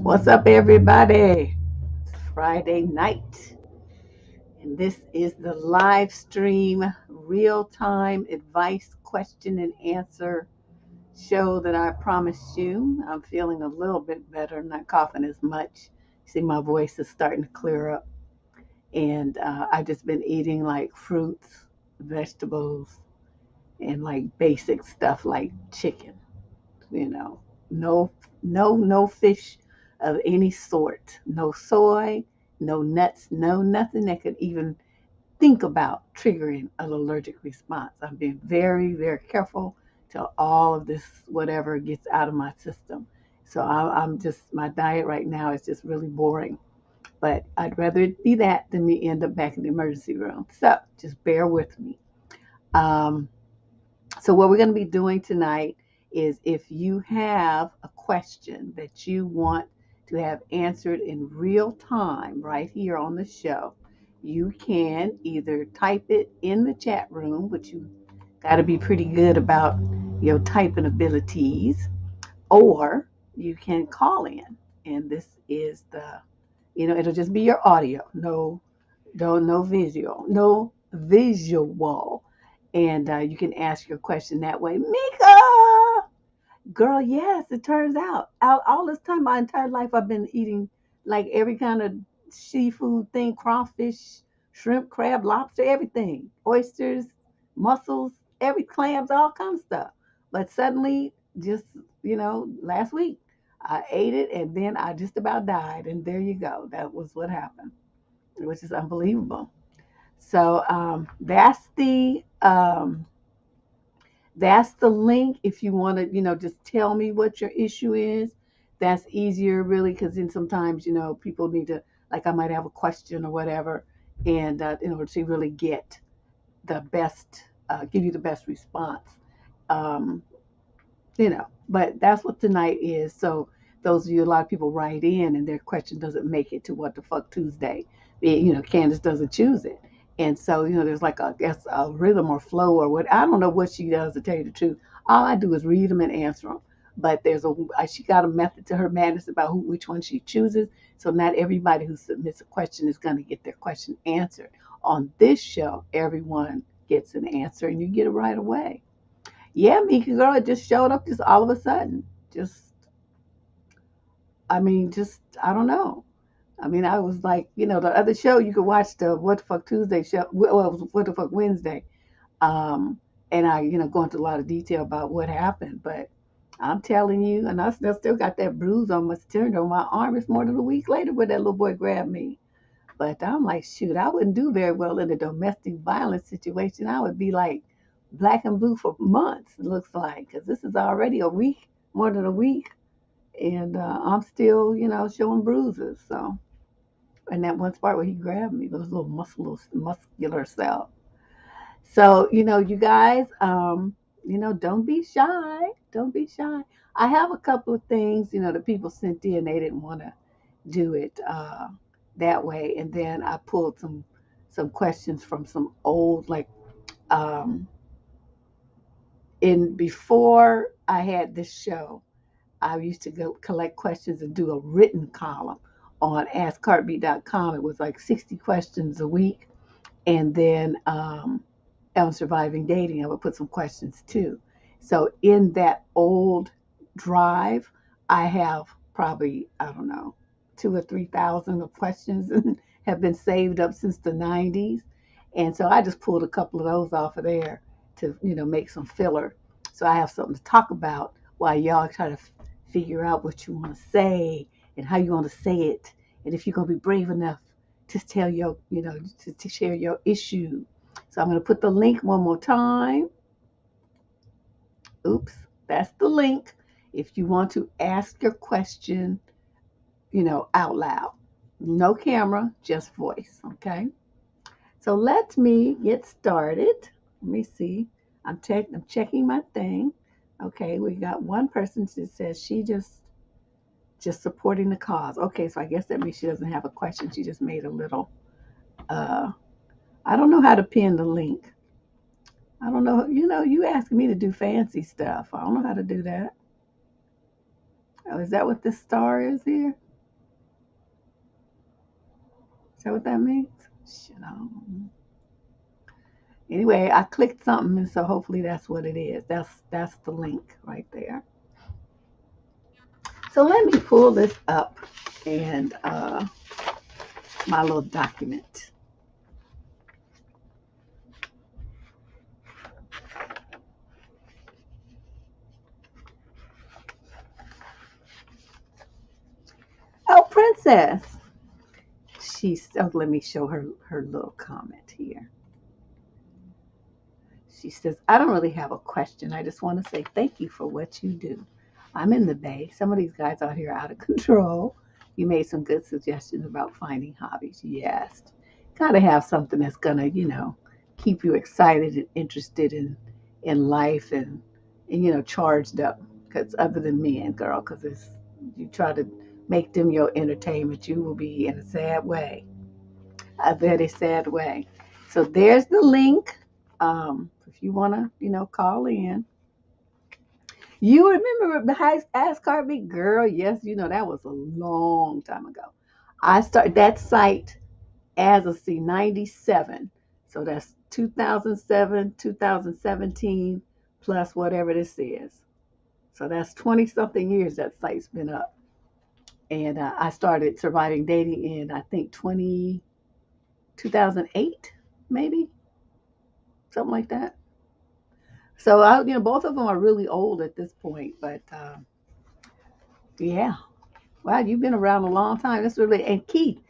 What's up, everybody? It's Friday night, and this is the live stream, real time advice, question, and answer show that I promised you. I'm feeling a little bit better, I'm not coughing as much. See, my voice is starting to clear up, and I've just been eating like fruits, vegetables, and like basic stuff like chicken. You know, no, no fish of any sort, no soy, no nuts, no nothing that could even think about triggering an allergic response. I'm being very, very careful till all of this whatever gets out of my system. So I'm just, my diet right now is just really boring. But I'd rather it be that than me end up back in the emergency room. So just bear with me. Um, so, what we're going to be doing tonight is if you have a question that you want to have answered in real time right here on the show, you can either type it in the chat room, which you got to be pretty good about your typing abilities, or you can call in. And this is it'll just be your audio, no visual, no visual, and you can ask your question that way. Mika, girl, yes, it turns out all this time, my entire life, I've been eating like every kind of seafood thing: crawfish, shrimp, crab, lobster, everything, oysters, mussels, every clams, all kinds of stuff. But suddenly, just last week, I ate it, and then I just about died. And there you go. That was what happened, which is unbelievable. So that's the link. If you want to, just tell me what your issue is. That's easier, really, because then sometimes, people need to, like, I might have a question or whatever, and in order to really get the best, give you the best response. Um, but that's what tonight is. So those of you, a lot of people write in and their question doesn't make it to What the Fuck Tuesday. Candace doesn't choose it. And so, there's like I guess a rhythm or flow or what. I don't know what she does, to tell you the truth. All I do is read them and answer them. But she got a method to her madness about which one she chooses. So not everybody who submits a question is going to get their question answered. On this show, everyone gets an answer and you get it right away. Yeah, Mika girl, it just showed up just all of a sudden. Just, just I don't know. I was like, the other show you could watch, the What the Fuck Tuesday show, well, it was What the Fuck Wednesday, um, and I, go into a lot of detail about what happened. But I'm telling you, and I still got that bruise on my sternum on my arm. It's more than a week later where that little boy grabbed me. But I'm like, shoot, I wouldn't do very well in a domestic violence situation. I would be like black and blue for months, it looks like, because this is already a week, more than a week, and I'm still, showing bruises. So, and that one spot where he grabbed me, those little muscular cell. So, you guys, don't be shy. Don't be shy. I have a couple of things, that people sent in. They didn't want to do it that way, and then I pulled some questions from some old, like, um, in before I had this show. I used to go collect questions and do a written column on AskHeartbeat.com. It was like 60 questions a week, and then on Surviving Dating, I would put some questions too. So in that old drive, I have probably, I don't know, 2 or 3 thousand of questions and have been saved up since the 90s. And so I just pulled a couple of those off of there to, make some filler. So I have something to talk about while y'all try to figure out what you want to say and how you want to say it. And if you're going to be brave enough to tell your, to share your issue. So I'm going to put the link one more time. Oops, that's the link. If you want to ask your question, out loud. No camera, just voice, okay? So let me get started. Let me see. I'm checking my thing. Okay, we got one person that says she just supporting the cause. Okay, so I guess that means she doesn't have a question. She just made a little uh I don't know how to pin the link. I don't know. You asking me to do fancy stuff. I don't know how to do that. Oh, is that what this star is here? that what that means? Shalom. Anyway, I clicked something, and so hopefully that's what it is. That's the link right there. So let me pull this up and my little document. Oh, Princess. Let me show her little comment here. She says, I don't really have a question. I just want to say thank you for what you do. I'm in the Bay. Some of these guys out here are out of control. You made some good suggestions about finding hobbies. Yes. Got to have something that's going to, keep you excited and interested in life and charged up. Because other than men, girl, because you try to make them your entertainment, you will be in a sad way, a very sad way. So there's the link. If you want to, call in. You remember the Ask Carby girl? Yes, that was a long time ago. I started that site as a C97. So that's 2007, 2017, plus whatever this is. So that's 20 something years that site's been up. And I started surviving dating in, I think, 2008, maybe, something like that. So both of them are really old at this point, but yeah. Wow, you've been around a long time. That's really and Keith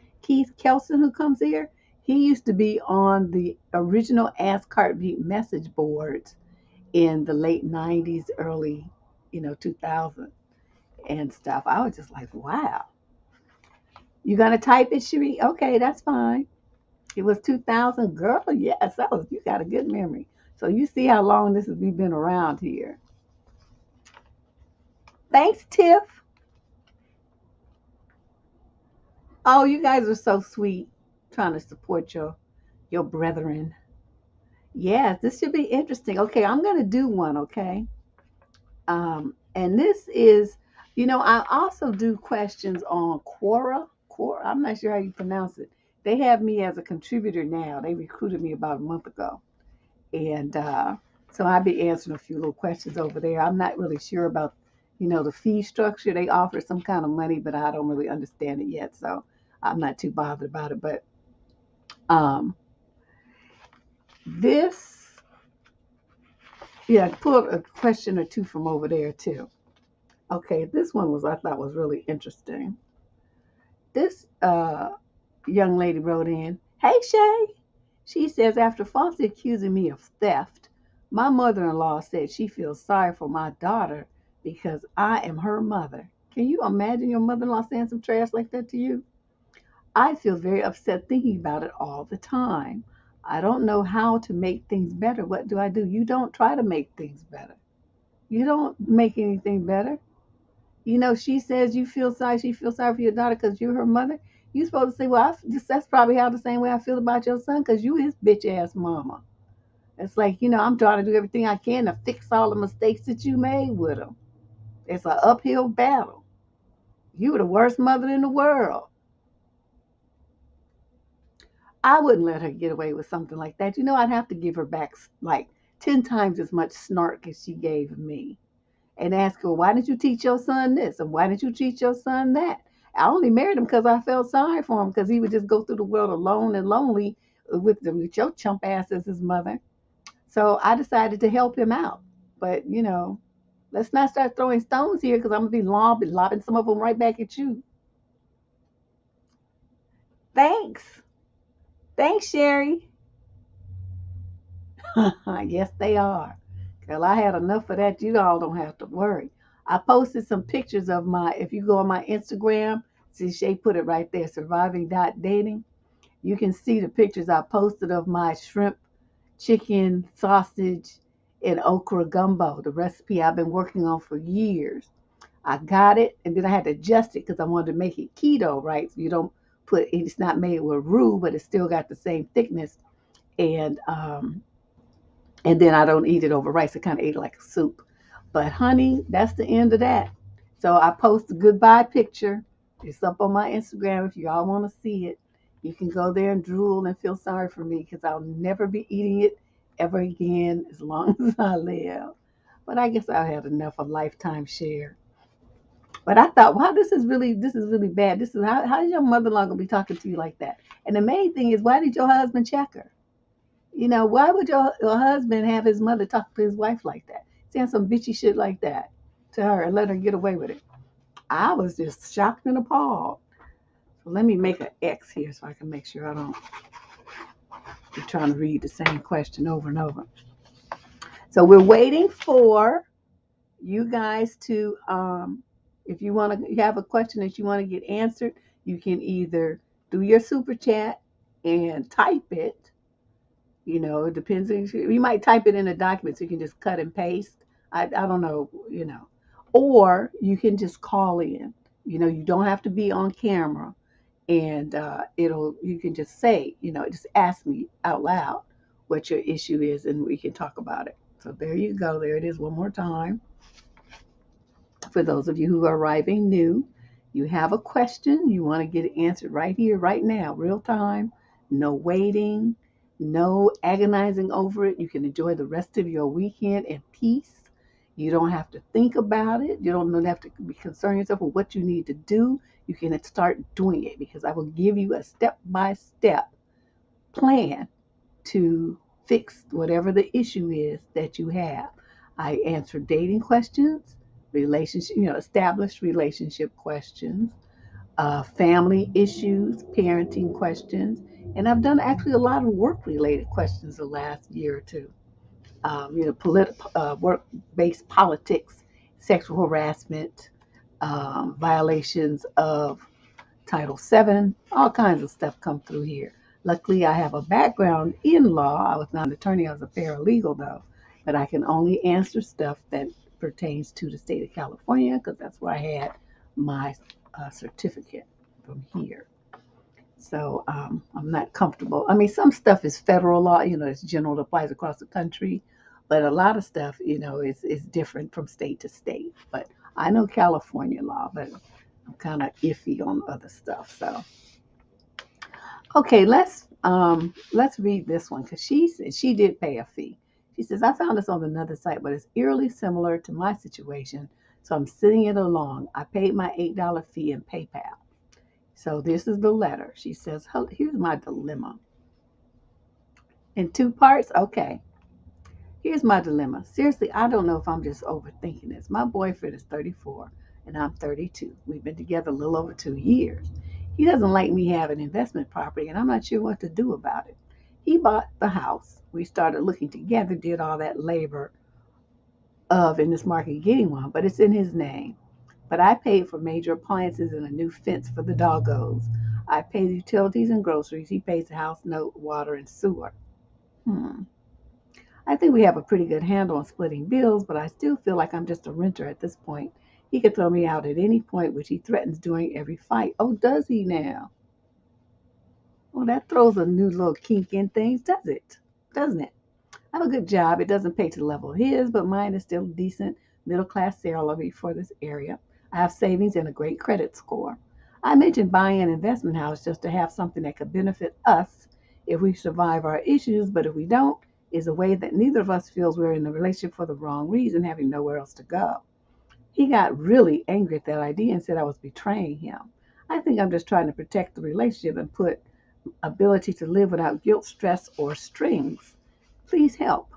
Kelson, who comes here, he used to be on the original Ask Heartbeat message boards in the late '90s, early 2000 and stuff. I was just like, wow. You gonna type it, Cherie? Okay, that's fine. It was 2000, girl. Yes, you got a good memory. So you see how long we've been around here. Thanks, Tiff. Oh, you guys are so sweet, trying to support your brethren. Yes, this should be interesting. Okay, I'm gonna do one. Okay, and this is, I also do questions on Quora. Quora. I'm not sure how you pronounce it. They have me as a contributor now. They recruited me about a month ago, and so I'll be answering a few little questions over there. I'm not really sure about, the fee structure. They offer some kind of money, but I don't really understand it yet, so I'm not too bothered about it. But um, this, yeah, pull a question or two from over there too. Okay, this one I thought was really interesting. This young lady wrote in, "Hey Shay," she says, "after falsely accusing me of theft, my mother-in-law said she feels sorry for my daughter because I am her mother." Can you imagine your mother-in-law saying some trash like that to you? "I feel very upset thinking about it all the time. I don't know how to make things better. What do I do?" You don't try to make things better. You don't make anything better. She says she feels sorry for your daughter because you're her mother. You supposed to say, well, that's probably how the same way I feel about your son because you his bitch ass mama. It's like, I'm trying to do everything I can to fix all the mistakes that you made with him. It's an uphill battle. You were the worst mother in the world. I wouldn't let her get away with something like that. I'd have to give her back like 10 times as much snark as she gave me. And ask her, why didn't you teach your son this? And why didn't you teach your son that? I only married him because I felt sorry for him because he would just go through the world alone and lonely with your chump ass as his mother. So I decided to help him out. But, let's not start throwing stones here because I'm going to be lobbing some of them right back at you. Thanks. Thanks, Sherry. Yes, they are. Girl, I had enough of that. You all don't have to worry. I posted some pictures of if you go on my Instagram, see Shay put it right there, surviving.dating. You can see the pictures I posted of my shrimp, chicken, sausage, and okra gumbo, the recipe I've been working on for years. I got it, and then I had to adjust it because I wanted to make it keto, right? So you don't it's not made with roux, but it's still got the same thickness. And then I don't eat it over rice. I kind of ate it like a soup. But honey, that's the end of that. So I post a goodbye picture. It's up on my Instagram if y'all want to see it. You can go there and drool and feel sorry for me because I'll never be eating it ever again as long as I live. But I guess I had enough of lifetime share. But I thought, wow, this is really bad. This is how is your mother-in-law gonna be talking to you like that? And the main thing is, why did your husband check her? Why would your husband have his mother talk to his wife like that? Saying some bitchy shit like that to her and let her get away with it. I was just shocked and appalled. So let me make an X here so I can make sure I don't be trying to read the same question over and over. So we're waiting for you guys to, if you want to, you have a question that you want to get answered, you can either do your super chat and type it. It depends. You might type it in a document so you can just cut and paste. I don't know. Or you can just call in. You don't have to be on camera, and you can just say, just ask me out loud what your issue is, and we can talk about it. So there you go. There it is one more time. For those of you who are arriving new, you have a question, you want to get it answered right here, right now, real time, no waiting, no agonizing over it. You can enjoy the rest of your weekend in peace. You don't have to think about it. You don't have to be concerned yourself with what you need to do. You can start doing it because I will give you a step-by-step plan to fix whatever the issue is that you have. I answer dating questions, established relationship questions, family issues, parenting questions, and I've done actually a lot of work-related questions the last year or two. Work-based politics, sexual harassment, violations of Title VII, all kinds of stuff come through here. Luckily, I have a background in law. I was not an attorney, I was a paralegal though. But I can only answer stuff that pertains to the state of California because that's where I had my certificate from here. So I'm not comfortable. I mean, some stuff is federal law, it's general, it applies across the country. But a lot of stuff, is different from state to state. But I know California law, but I'm kind of iffy on other stuff. So, okay, let's read this one because she said she did pay a fee. She says, I found this on another site, but it's eerily similar to my situation, so I'm sending it along. I paid my $8 fee in PayPal. So this is the letter. She says, here's my dilemma. In two parts? Okay. Here's my dilemma. Seriously, I don't know if I'm just overthinking this. My boyfriend is 34 and I'm 32. We've been together a little over 2 years. He doesn't like me having investment property and I'm not sure what to do about it. He bought the house. We started looking together, did all that labor of in this market getting one, but it's in his name. But I paid for major appliances and a new fence for the doggos. I pay the utilities and groceries. He pays the house note, water, and sewer. I think we have a pretty good handle on splitting bills, but I still feel like I'm just a renter at this point. He could throw me out at any point, which he threatens doing every fight. Oh, does he now? Well, that throws a new little kink in things, does it? Doesn't it? I have a good job. It doesn't pay to the level of his, but mine is still decent middle class salary for this area. I have savings and a great credit score. I mentioned buying an investment house just to have something that could benefit us if we survive our issues, but if we don't, is a way that neither of us feels we're in a relationship for the wrong reason, having nowhere else to go. He got really angry at that idea and said I was betraying him. I think I'm just trying to protect the relationship and put ability to live without guilt, stress, or strings. Please help.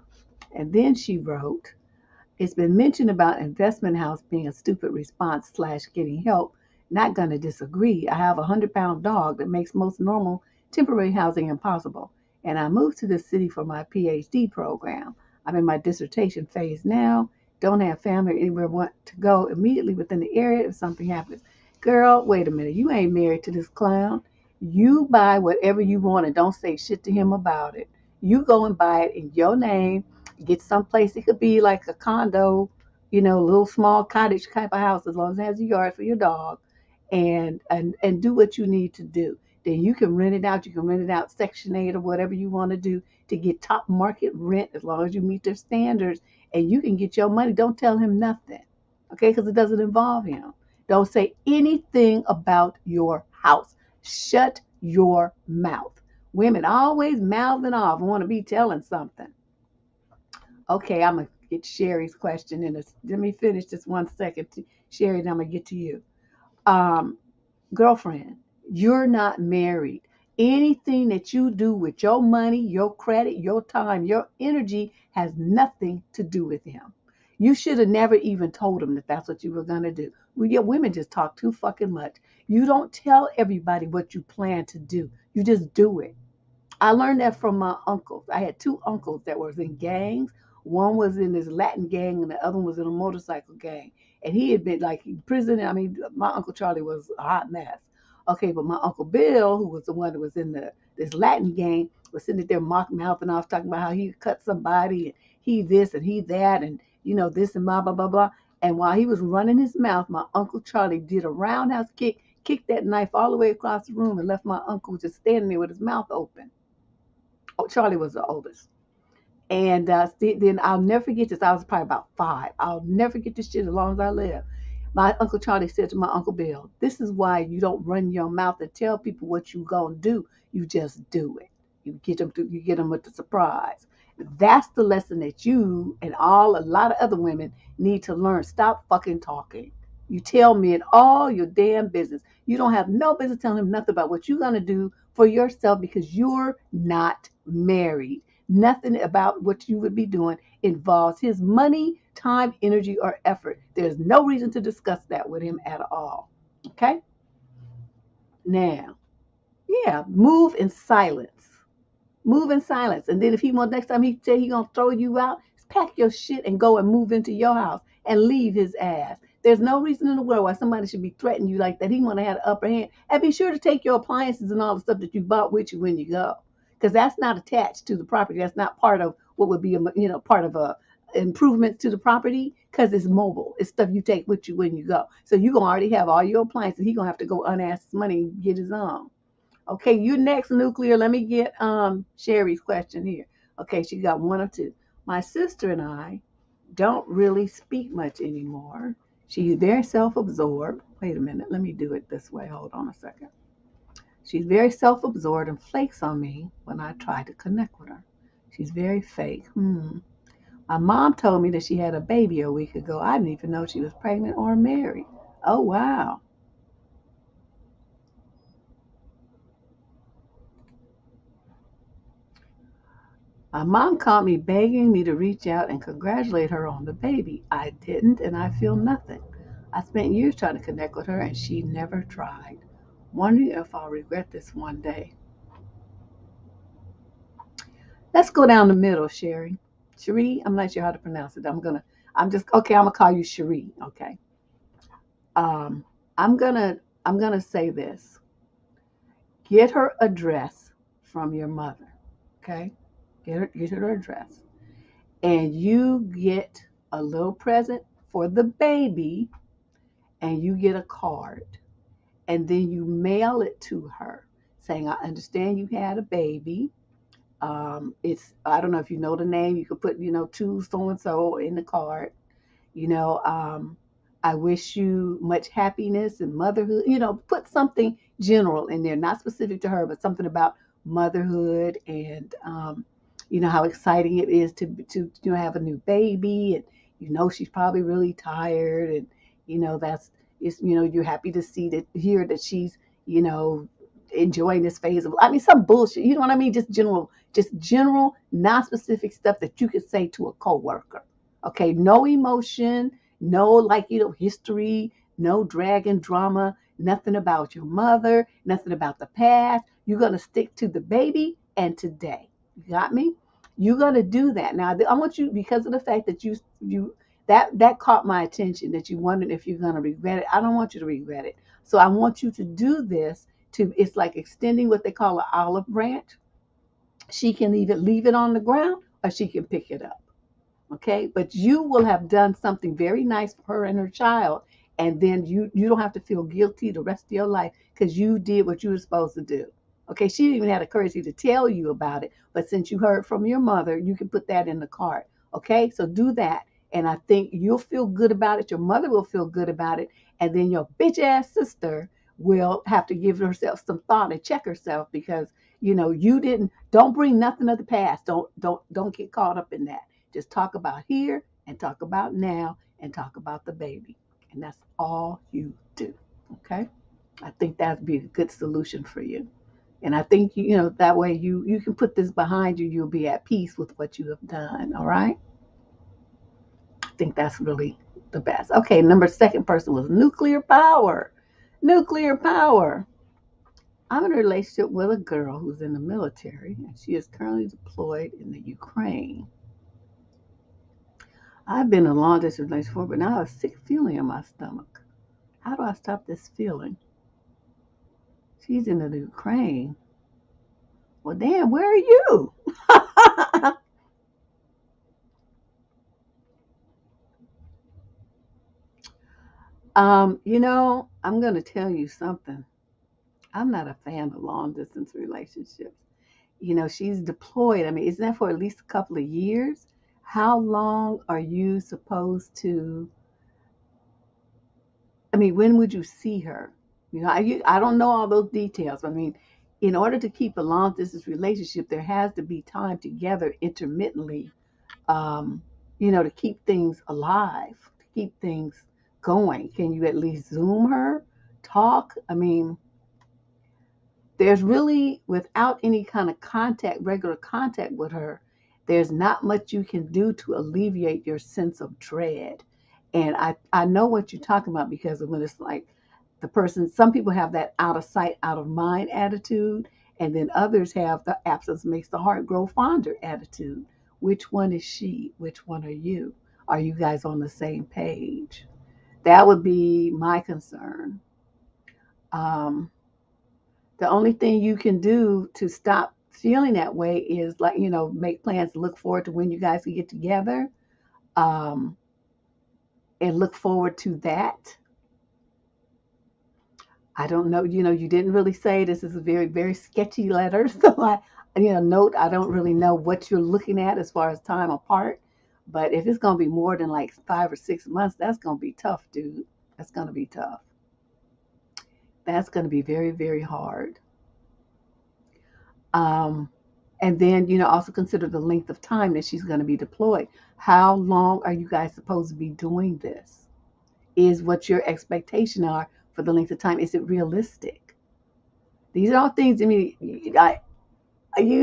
And then she wrote, it's been mentioned about investment house being a stupid response / getting help. Not going to disagree. I have a 100-pound dog that makes most normal temporary housing impossible. And I moved to this city for my PhD program. I'm in my dissertation phase now. Don't have family or anywhere want to go immediately within the area if something happens. Girl, wait a minute. You ain't married to this clown. You buy whatever you want and don't say shit to him about it. You go and buy it in your name. Get someplace. It could be like a condo, a little small cottage type of house as long as it has a yard for your dog, and do what you need to do. Then you can rent it out. You can rent it out Section 8 or whatever you want to do to get top market rent as long as you meet their standards, and you can get your money. Don't tell him nothing, okay? Because it doesn't involve him. Don't say anything about your house. Shut your mouth. Women always mouthing off, want to be telling something. Okay, I'm going to get Sherry's question in this. Let me finish this 1 second. Sherry, then I'm going to get to you. Um, Girlfriend, you're not married. Anything that you do with your money, your credit, your time, your energy has nothing to do with him. You should have never even told him that that's what you were going to do. Well, yeah, women just talk too fucking much. You don't tell everybody what you plan to do. You just do it. I learned that from my uncles. I had two uncles that was in gangs. One was in this Latin gang, and the other one was in a motorcycle gang. And he had been like in prison. I mean, my Uncle Charlie was a hot mess. Okay, but my Uncle Bill, who was the one that was in this Latin gang, was sitting there mouthing off, talking about how he cut somebody and he this and he that and this and blah blah blah blah. And while he was running his mouth, my Uncle Charlie did a roundhouse kick, kicked that knife all the way across the room, and left my uncle just standing there with his mouth open. Oh, Charlie was the oldest. And then I'll never forget this. I was probably about 5. I'll never forget this shit as long as I live. My Uncle Charlie said to my Uncle Bill, this is why you don't run your mouth and tell people what you gonna do. You just do it. You get them with the surprise. That's the lesson that you and a lot of other women need to learn. Stop fucking talking. You tell men all your damn business. You don't have no business telling him nothing about what you're gonna do for yourself because you're not married. Nothing about what you would be doing involves his money, time, energy, or effort. There's no reason to discuss that with him at all. Okay? Now, yeah, move in silence. Move in silence. And then if he wants next time he say he gonna throw you out, just pack your shit and go and move into your house and leave his ass. There's no reason in the world why somebody should be threatening you like that. He wanna have the upper hand. And be sure to take your appliances and all the stuff that you bought with you when you go. Because that's not attached to the property. That's not part of what would be part of a improvements to the property because it's mobile. It's stuff you take with you when you go. So you're gonna already have all your appliances. He's gonna have to go unask his money and get his own. Okay, you next, Nuclear. Let me get Sherry's question here. Okay, she got one or two. My sister and I don't really speak much anymore. She's very self-absorbed. Wait a minute, let me do it this way. Hold on a second. She's very self-absorbed and flakes on me when I try to connect with her. She's very fake. My mom told me that she had a baby a week ago. I didn't even know she was pregnant or married. Oh, wow. My mom called me begging me to reach out and congratulate her on the baby. I didn't, and I feel nothing. I spent years trying to connect with her, and she never tried. Wondering if I'll regret this one day. Let's go down the middle, Sherry. Cherie, I'm not sure how to pronounce it. I'm gonna call you Cherie. Okay. Um, I'm gonna say this. Get her address from your mother. Okay. Get her address. And you get a little present for the baby and you get a card and then you mail it to her saying, I understand you had a baby. It's, I don't know if you know the name, you could put, to so and so in the card. you know um, I wish you much happiness and motherhood. Put something general in there, not specific to her, but something about motherhood and how exciting it is to have a new baby, and she's probably really tired, and that's it's you're happy to hear that she's you know enjoying this phase of, I mean, some bullshit, you know what I mean, just general non-specific stuff that you could say to a coworker. Okay, no emotion, no, like, history, no drag and drama, nothing about your mother, nothing about the past. You're going to stick to the baby and today. You got me? You're going to do that. Now, I want you, because of the fact that that caught my attention, that you wondered if you're going to regret it. I don't want you to regret it. So I want you to do this it's like extending what they call an olive branch. She can either leave it on the ground or she can pick it up. Okay, but you will have done something very nice for her and her child, and then you don't have to feel guilty the rest of your life because you did what you were supposed to do. Okay, she didn't even have the courage to tell you about it, but since you heard from your mother, you can put that in the card. Okay, so do that, and I think you'll feel good about it, your mother will feel good about it, and then your bitch ass sister will have to give herself some thought and check herself because you didn't. Don't bring nothing of the past. Don't get caught up in that. Just talk about here and talk about now and talk about the baby, and that's all you do. Okay, I think that'd be a good solution for you. And I think that way you can put this behind you. You'll be at peace with what you have done. All right. I think that's really the best. Okay, second person was nuclear power. Nuclear power. I'm in a relationship with a girl who's in the military, and she is currently deployed in the Ukraine. I've been in a long distance relationship before, but now I have a sick feeling in my stomach. How do I stop this feeling? She's in the Ukraine. Well, damn, where are you? I'm going to tell you something. I'm not a fan of long distance relationships. She's deployed. I mean, isn't that for at least a couple of years? How long are you supposed to? I mean, when would you see her? I don't know all those details. I mean, in order to keep a long distance relationship, there has to be time together intermittently, um, to keep things alive, to keep things going. Can you at least Zoom her, talk? I mean, there's really, without any kind of contact, regular contact with her, there's not much you can do to alleviate your sense of dread. And I know what you're talking about because of when it's like some people have that out of sight, out of mind attitude, and then others have the absence makes the heart grow fonder attitude. Which one is she? Which one are you? Are you guys on the same page? That would be my concern. Um, the only thing you can do to stop feeling that way is like make plans to look forward to when you guys can get together, um, and look forward to that. I don't know, you didn't really say this is a very, very sketchy letter. So note, I don't really know what you're looking at as far as time apart. But if it's going to be more than like 5 or 6 months, that's going to be tough, dude. That's going to be tough. That's going to be very, very hard. Um, and then, also consider the length of time that she's going to be deployed. How long are you guys supposed to be doing this? Is what your expectation are for the length of time? Is it realistic? These are all things. I mean, you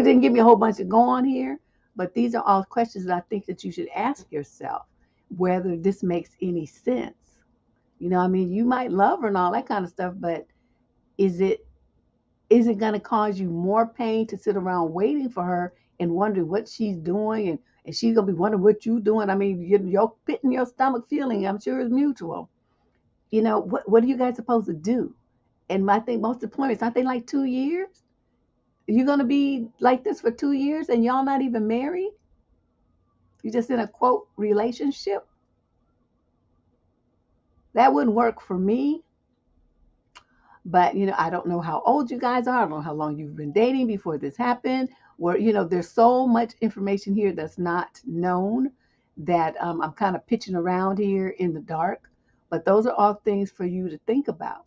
didn't give me a whole bunch to go on here, but these are all questions that I think that you should ask yourself, whether this makes any sense. I mean, you might love her and all that kind of stuff, but is it going to cause you more pain to sit around waiting for her and wondering what she's doing, and she's going to be wondering what you're doing? I mean, your pit in your stomach feeling, I'm sure, is mutual. What are you guys supposed to do? And I think most deployments, aren't they like 2 years? You're going to be like this for 2 years and y'all not even married? You're just in a quote relationship? That wouldn't work for me. But, I don't know how old you guys are. I don't know how long you've been dating before this happened. Where, there's so much information here that's not known that I'm kind of pitching around here in the dark. But those are all things for you to think about.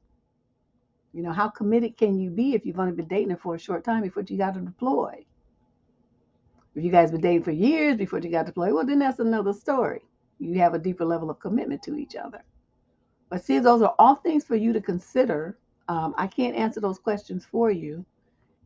How committed can you be if you've only been dating her for a short time before you got to deploy? If you guys been dating for years before you got deployed, well, then that's another story. You have a deeper level of commitment to each other. But see, those are all things for you to consider. I can't answer those questions for you,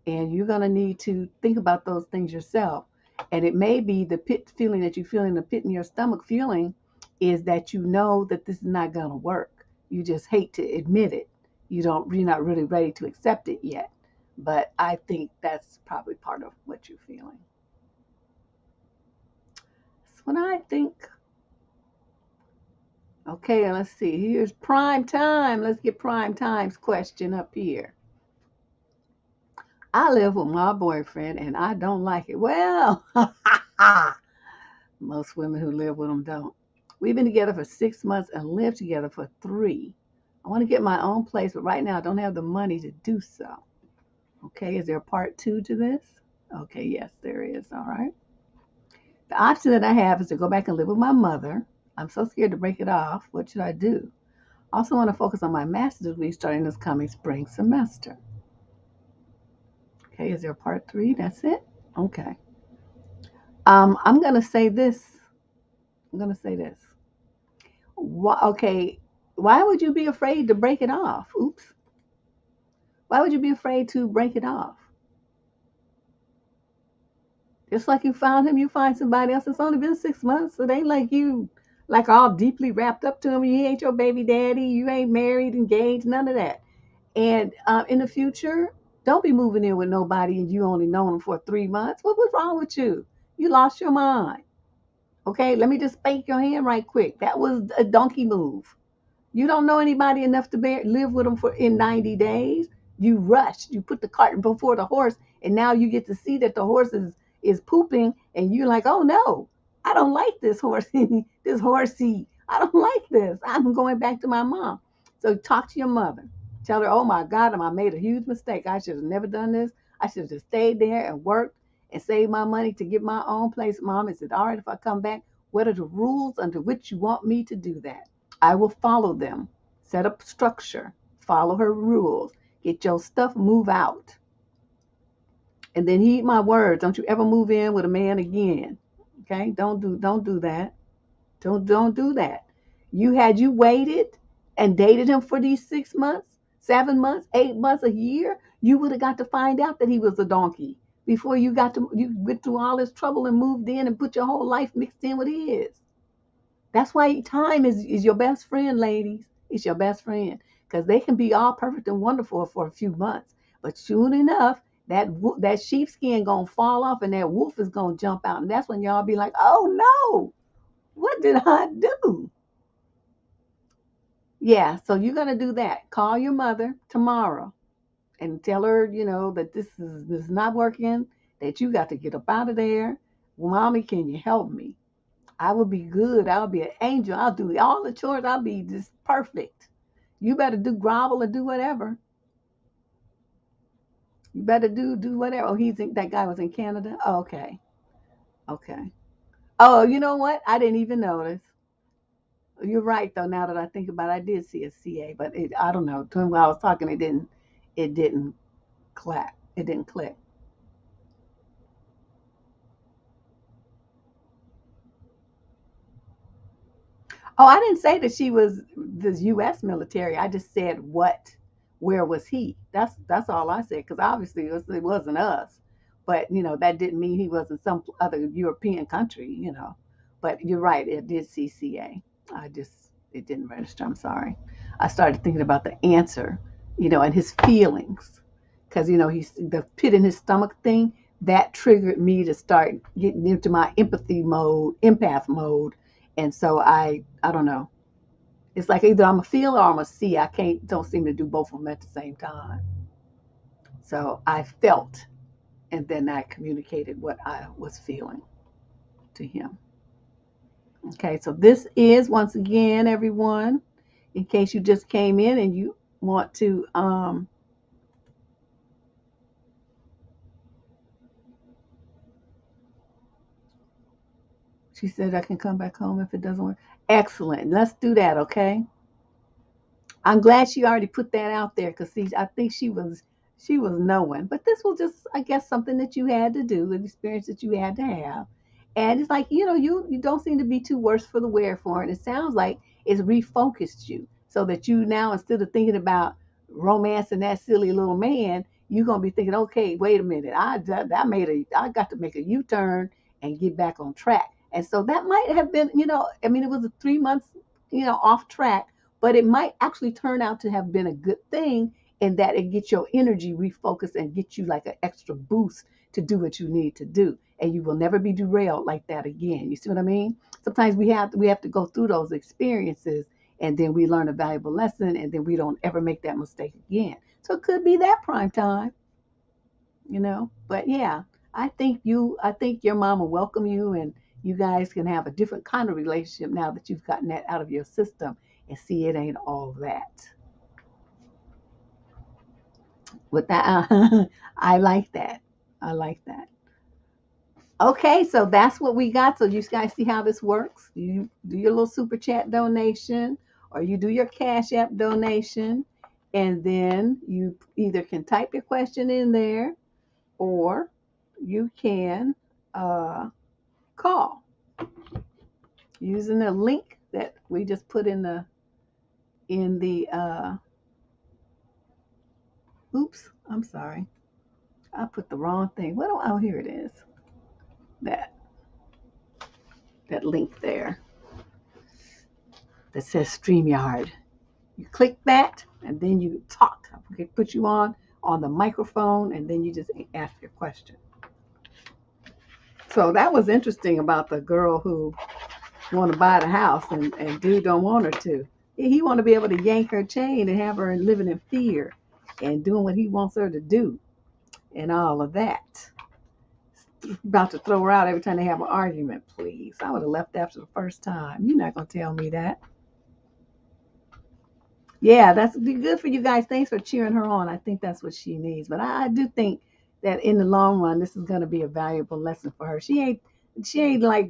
and you're going to need to think about those things yourself. And it may be the pit feeling that you feel in the pit in your stomach feeling is that you know that this is not going to work. You just hate to admit it. You're not really ready to accept it yet. But I think that's probably part of what you're feeling. That's what I think. Okay, let's see. Here's prime time. Let's get prime time's question up here. I live with my boyfriend and I don't like it. Well, most women who live with them don't. We've been together for 6 months and lived together for 3. I want to get my own place, but right now I don't have the money to do so. Okay, is there a part 2 to this? Okay, yes, there is. All right. The option that I have is to go back and live with my mother. I'm so scared to break it off. What should I do? Also want to focus on my master's degree starting this coming spring semester. Okay, is there part 3? That's it? Okay. I'm going to say this. I'm going to say this. Okay, why would you be afraid to break it off? Oops. Why would you be afraid to break it off? Just like you found him, you find somebody else. It's only been 6 months. It ain't like you like all deeply wrapped up to him. He ain't your baby daddy. You ain't married, engaged, none of that. And in the future, don't be moving in with nobody and you only known them for 3 months. What's wrong with you? You lost your mind. Okay, let me just spank your hand right quick. That was a donkey move. You don't know anybody enough to live with them for in 90 days. You rushed. You put the cart before the horse, and now you get to see that the horse is pooping, and you're like, oh no, I don't like this horse. This horsey. I don't like this. I'm going back to my mom. So talk to your mother. Tell her, oh my God, I made a huge mistake. I should have never done this. I should have just stayed there and worked and saved my money to get my own place. Mom, is it all right if I come back? What are the rules under which you want me to do that? I will follow them. Set up structure. Follow her rules. Get your stuff, move out. And then heed my words. Don't you ever move in with a man again. Okay? Don't do that. Don't do that. You waited and dated him for these 6 months, 7 months, 8 months, a year, you would have got to find out that he was a donkey before you went through all this trouble and moved in and put your whole life mixed in with his. That's why time is your best friend, ladies. It's your best friend because they can be all perfect and wonderful for a few months, but soon enough, that sheepskin gonna fall off and that wolf is gonna jump out, and that's when y'all be like, "Oh no, what did I do?" Yeah, so you're gonna do that. Call your mother tomorrow and tell her, that this is not working. That you got to get up out of there. Mommy, can you help me? I will be good. I'll be an angel. I'll do all the chores. I'll be just perfect. You better do grovel or do whatever. You better do whatever. Oh, that guy was in Canada. Oh, okay, okay. Oh, you know what? I didn't even notice. You're right though. Now that I think about it, I did see a CA, but I don't know. To him while I was talking, it didn't clap. It didn't click. Oh, I didn't say that she was the U.S. military. I just said where was he? That's all I said because obviously it wasn't us, but that didn't mean he wasn't some other European country. But you're right, it did CCA. It didn't register. I'm sorry. I started thinking about the answer, and his feelings, because he's the pit in his stomach thing that triggered me to start getting into my empath mode, and so I don't know. It's like either I'm a feel or I'm a see. I don't seem to do both of them at the same time. So I felt, and then I communicated what I was feeling to him. Okay, so this is once again, everyone, in case you just came in and you want to. She said I can come back home if it doesn't work. Excellent. Let's do that. Okay. I'm glad she already put that out there because see, I think she was knowing. But this was just, I guess, something that you had to do, an experience that you had to have. And it's like, you don't seem to be too worse for the wear for it. It sounds like it's refocused you so that you now, instead of thinking about romance and that silly little man, you're gonna be thinking, okay, wait a minute, I got to make a U-turn and get back on track. And so that might have been, I mean, it was a 3 months, off track, but it might actually turn out to have been a good thing in that it gets your energy refocused and get you like an extra boost to do what you need to do, and you will never be derailed like that again. You see what I mean? Sometimes we have to go through those experiences, and then we learn a valuable lesson, and then we don't ever make that mistake again. So it could be that prime time. But yeah, I think your mom will welcome you, and you guys can have a different kind of relationship now that you've gotten that out of your system and see it ain't all that. With that, I like that. I like that. Okay, so that's what we got. So you guys see how this works. You do your little super chat donation, or you do your Cash App donation, and then you either can type your question in there, or you can call using the link that we just put in the oops, I'm sorry. I put the wrong thing. Oh, here it is. That that link there that says StreamYard. You click that and then you talk. I put you on the microphone, and then you just ask your question. So that was interesting about the girl who want to buy the house, and dude don't want her to. He want to be able to yank her chain and have her living in fear and doing what he wants her to do and all of that. About to throw her out every time they have an argument, please. I would have left after the first time. You're not going to tell me that. Yeah, that's good for you guys. Thanks for cheering her on. I think that's what she needs. But I do think that in the long run, this is going to be a valuable lesson for her. She ain't like,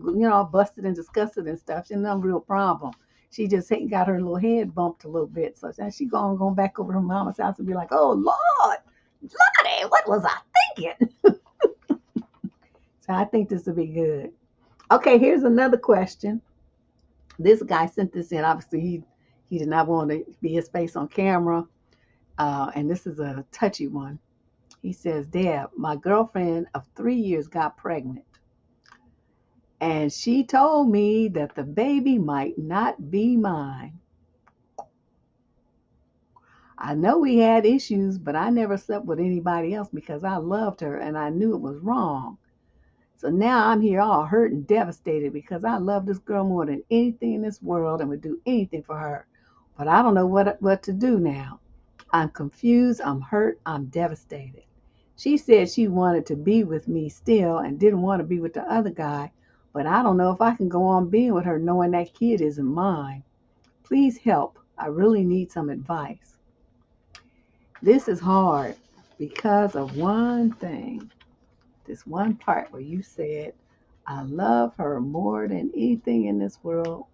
busted and disgusted and stuff. She ain't no real problem. She just ain't got her little head bumped a little bit. So now she going back over to her mama's house and be like, oh, Lordy, what was I thinking? So I think this will be good. Okay, here's another question. This guy sent this in. Obviously, he did not want to be his face on camera. And this is a touchy one. He says, Deb, my girlfriend of 3 years got pregnant. And she told me that the baby might not be mine. I know we had issues, but I never slept with anybody else because I loved her and I knew it was wrong. So now I'm here all hurt and devastated because I love this girl more than anything in this world and would do anything for her. But I don't know what to do now. I'm confused, I'm hurt, I'm devastated. She said she wanted to be with me still and didn't want to be with the other guy, but I don't know if I can go on being with her knowing that kid isn't mine. Please help. I really need some advice. This is hard because of one thing. This one part where you said, I love her more than anything in this world.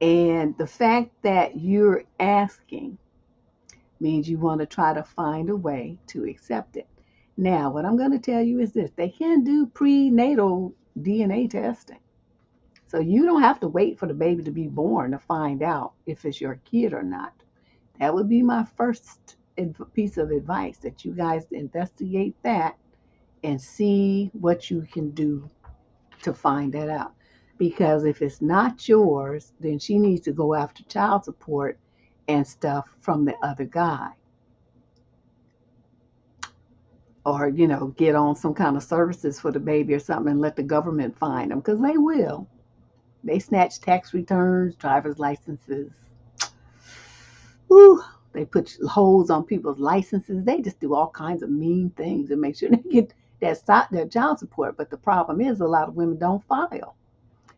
And the fact that you're asking means you want to try to find a way to accept it. Now, what I'm going to tell you is this. They can do prenatal DNA testing. So you don't have to wait for the baby to be born to find out if it's your kid or not. That would be my first piece of advice, that you guys investigate that and see what you can do to find that out. Because if it's not yours, then she needs to go after child support and stuff from the other guy. Or, get on some kind of services for the baby or something and let the government find them, because they will. They snatch tax returns, driver's licenses. Ooh, they put holes on people's licenses. They just do all kinds of mean things to make sure they get that child support. But the problem is a lot of women don't file.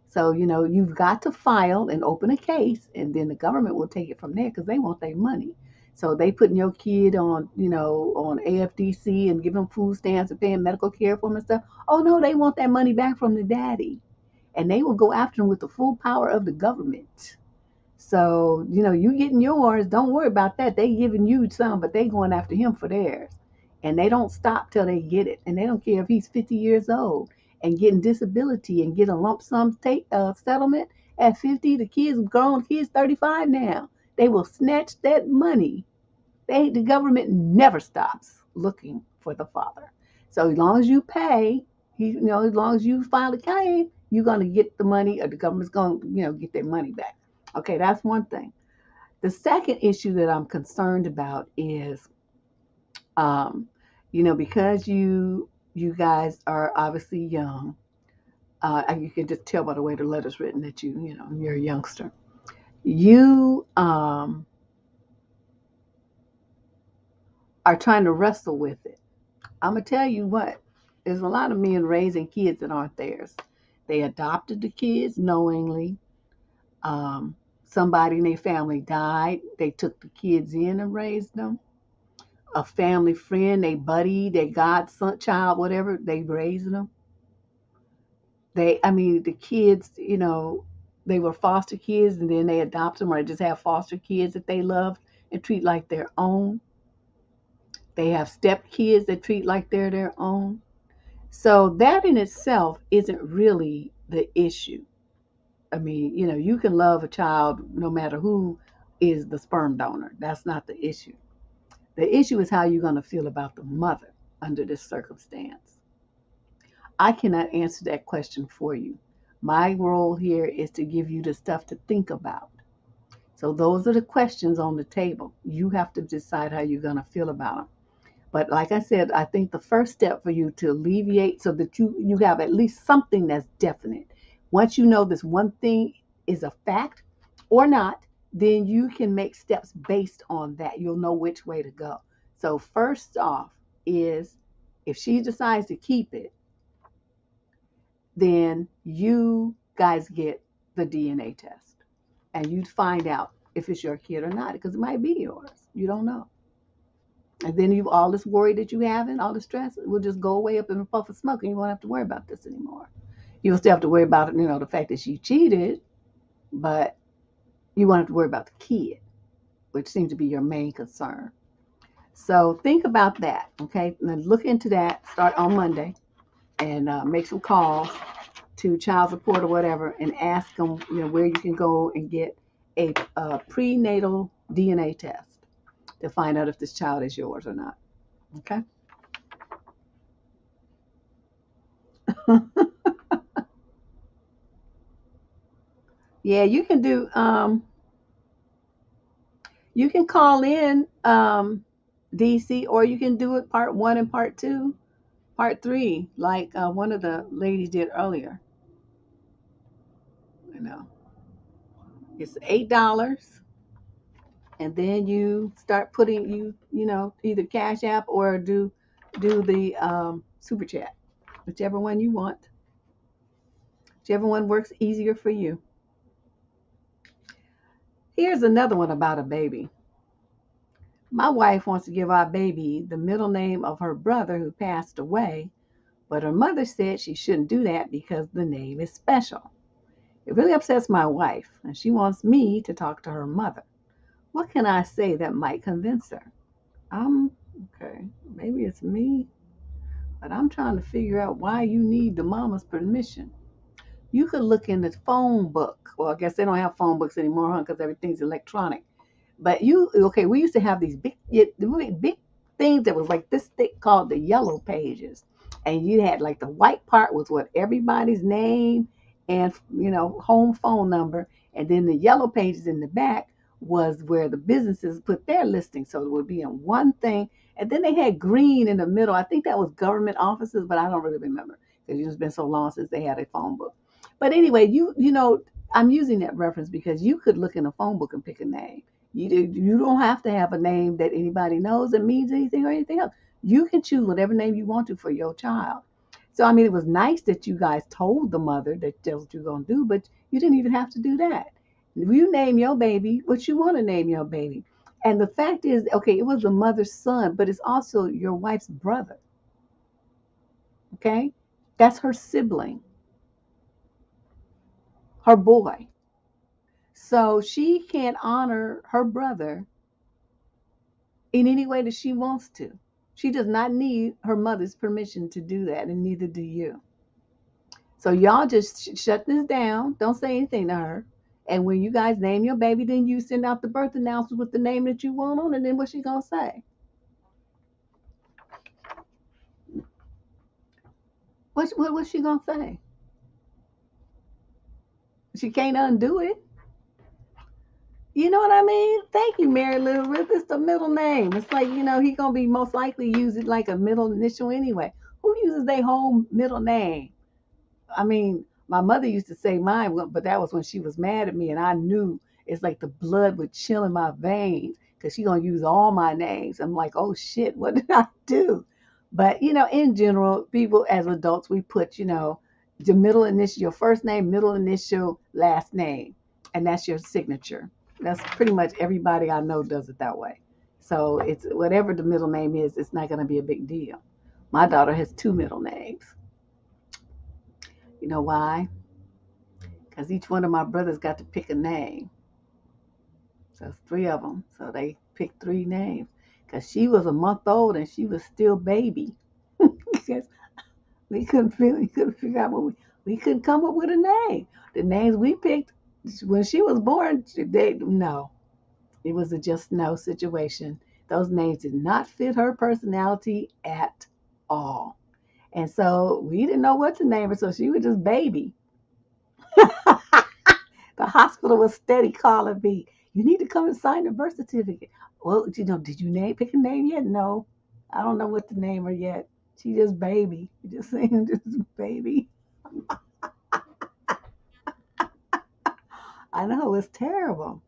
So, you've got to file and open a case, and then the government will take it from there because they want their money. So they putting your kid on, on AFDC and giving them food stamps and paying medical care for them and stuff. Oh, no, they want that money back from the daddy. And they will go after them with the full power of the government. So, you getting yours. Don't worry about that. They giving you some, but they going after him for theirs. And they don't stop till they get it. And they don't care if he's 50 years old and getting disability and get a lump sum settlement at 50. The kid's grown. The kid's 35 now. They will snatch that money. The government never stops looking for the father. So as long as you pay, as long as you file a claim, you're going to get the money, or the government's going to, get their money back. Okay, that's one thing. The second issue that I'm concerned about is, because you guys are obviously young. You can just tell by the way the letter's written that you're a youngster. You are trying to wrestle with it. I'm gonna tell you what. There's a lot of men raising kids that aren't theirs. They adopted the kids knowingly. Somebody in their family died. They took the kids in and raised them. A family friend, they buddy, their godson, child, whatever, they raised them. The kids, they were foster kids and then they adopt them, or just have foster kids that they love and treat like their own. They have step kids that treat like they're their own. So that in itself isn't really the issue. I mean, you can love a child no matter who is the sperm donor. That's not the issue. The issue is how you're going to feel about the mother under this circumstance. I cannot answer that question for you. My role here is to give you the stuff to think about. So those are the questions on the table. You have to decide how you're going to feel about them. But like I said, I think the first step for you to alleviate so that you have at least something that's definite. Once you know this one thing is a fact or not, then you can make steps based on that. You'll know which way to go. So first off is if she decides to keep it, then you guys get the DNA test and you find out if it's your kid or not, because it might be yours. You don't know. And then all this worry that you have and all the stress will just go away up in a puff of smoke and you won't have to worry about this anymore. You'll still have to worry about, the fact that she cheated, but you won't have to worry about the kid, which seems to be your main concern. So think about that, okay? And then look into that, start on Monday, and make some calls to child support or whatever and ask them, where you can go and get a prenatal DNA test to find out if this child is yours or not. Okay? Yeah, you can do you can call in DC, or you can do it part 1 and part 2, part 3 like one of the ladies did earlier. You know, it's $8, and then you start putting either Cash App or do the super chat, whichever one you want, whichever one works easier for you. Here's another one about a baby. My wife wants to give our baby the middle name of her brother who passed away, but her mother said she shouldn't do that because the name is special. It really upsets my wife, and she wants me to talk to her mother. What can I say that might convince her? Okay, maybe it's me, but I'm trying to figure out why you need the mama's permission. You could look in the phone book. Well, I guess they don't have phone books anymore, huh? Because everything's electronic. But we used to have these big things that was like this thick called the yellow pages. And you had like the white part was what everybody's name and, home phone number. And then the yellow pages in the back was where the businesses put their listing. So it would be in one thing. And then they had green in the middle. I think that was government offices, but I don't really remember because it's been so long since they had a phone book. But anyway, I'm using that reference because you could look in a phone book and pick a name. You don't have to have a name that anybody knows that means anything or anything else. You can choose whatever name you want to for your child. So, I mean, it was nice that you guys told the mother that that's what you're going to do, but you didn't even have to do that. You name your baby what you want to name your baby. And the fact is, okay, it was the mother's son, but it's also your wife's brother. Okay? That's her sibling, her boy. So she can honor her brother in any way that she wants to. She does not need her mother's permission to do that, and neither do you. So y'all just shut this down. Don't say anything to her. And when you guys name your baby, then you send out the birth announcement with the name that you want on, and then what's she gonna say? What's she gonna say? She can't undo it. You know what I mean? Thank you, Mary Elizabeth. It's the middle name. It's like, he gonna be most likely use it like a middle initial anyway. Who uses their whole middle name? I mean, my mother used to say mine, but that was when she was mad at me, and I knew it's like the blood would chill in my veins because she gonna use all my names. I'm like, oh shit, what did I do? But in general, people as adults, we put the middle initial, your first name, middle initial, last name, and that's your signature. That's pretty much everybody I know does it that way. So it's whatever the middle name is, it's not gonna be a big deal. My daughter has two middle names. You know why? because each one of my brothers got to pick a name. So it's three of them. So they picked three names. Because she was a month old and she was still baby. Because we couldn't figure out we couldn't come up with a name. The names we picked when she was born, no, it was a just no situation. Those names did not fit her personality at all. And so we didn't know what to name her, so she was just baby. The hospital was steady calling me. You need to come and sign the birth certificate. Well, did you pick a name yet? No. I don't know what to name her yet. She just baby. Just saying, just baby. I know, it's terrible.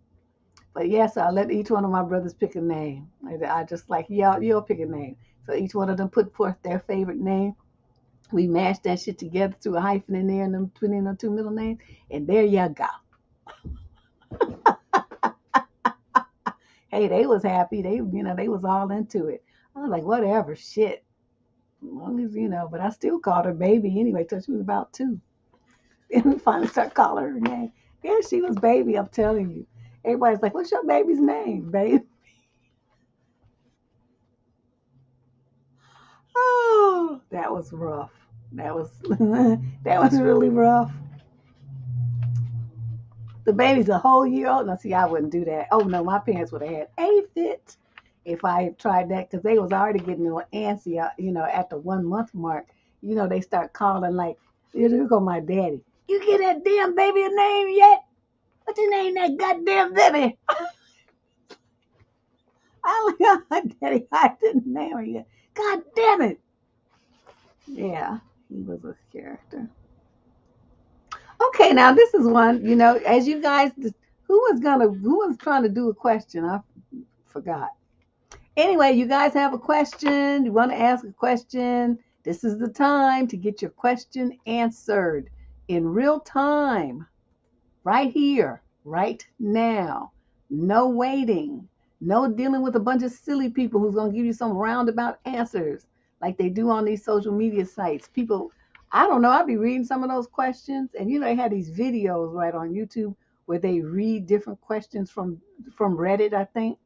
But yes, I let each one of my brothers pick a name. I just like, yeah, you'll pick a name. So each one of them put forth their favorite name. We mashed that shit together, threw a hyphen in there and then put in the two middle names. And there you go. Hey, they was happy. They was all into it. I was like, whatever, shit. As long as, but I still called her baby anyway till she was about 2. Then we finally started calling her name. Yeah, she was baby, I'm telling you. Everybody's like, what's your baby's name, babe? Oh, that was rough. That was that was really rough. The baby's a whole year old. Now, see, I wouldn't do that. Oh no, my parents would have had a fit if I had tried that because they was already getting a little antsy. At the 1 month mark, they start calling like, "Here go my daddy. You get that damn baby a name yet? What's the name that goddamn baby?" I like, my daddy, I didn't name her yet. God damn it! Yeah, he was a character. Okay, now this is one. As you guys, who was trying to do a question? I forgot. Anyway, you guys have a question, you want to ask a question, this is the time to get your question answered in real time, right here, right now. No waiting, no dealing with a bunch of silly people who's going to give you some roundabout answers like they do on these social media sites. People, I don't know, I'll be reading some of those questions, and they had these videos right on YouTube where they read different questions from Reddit, I think,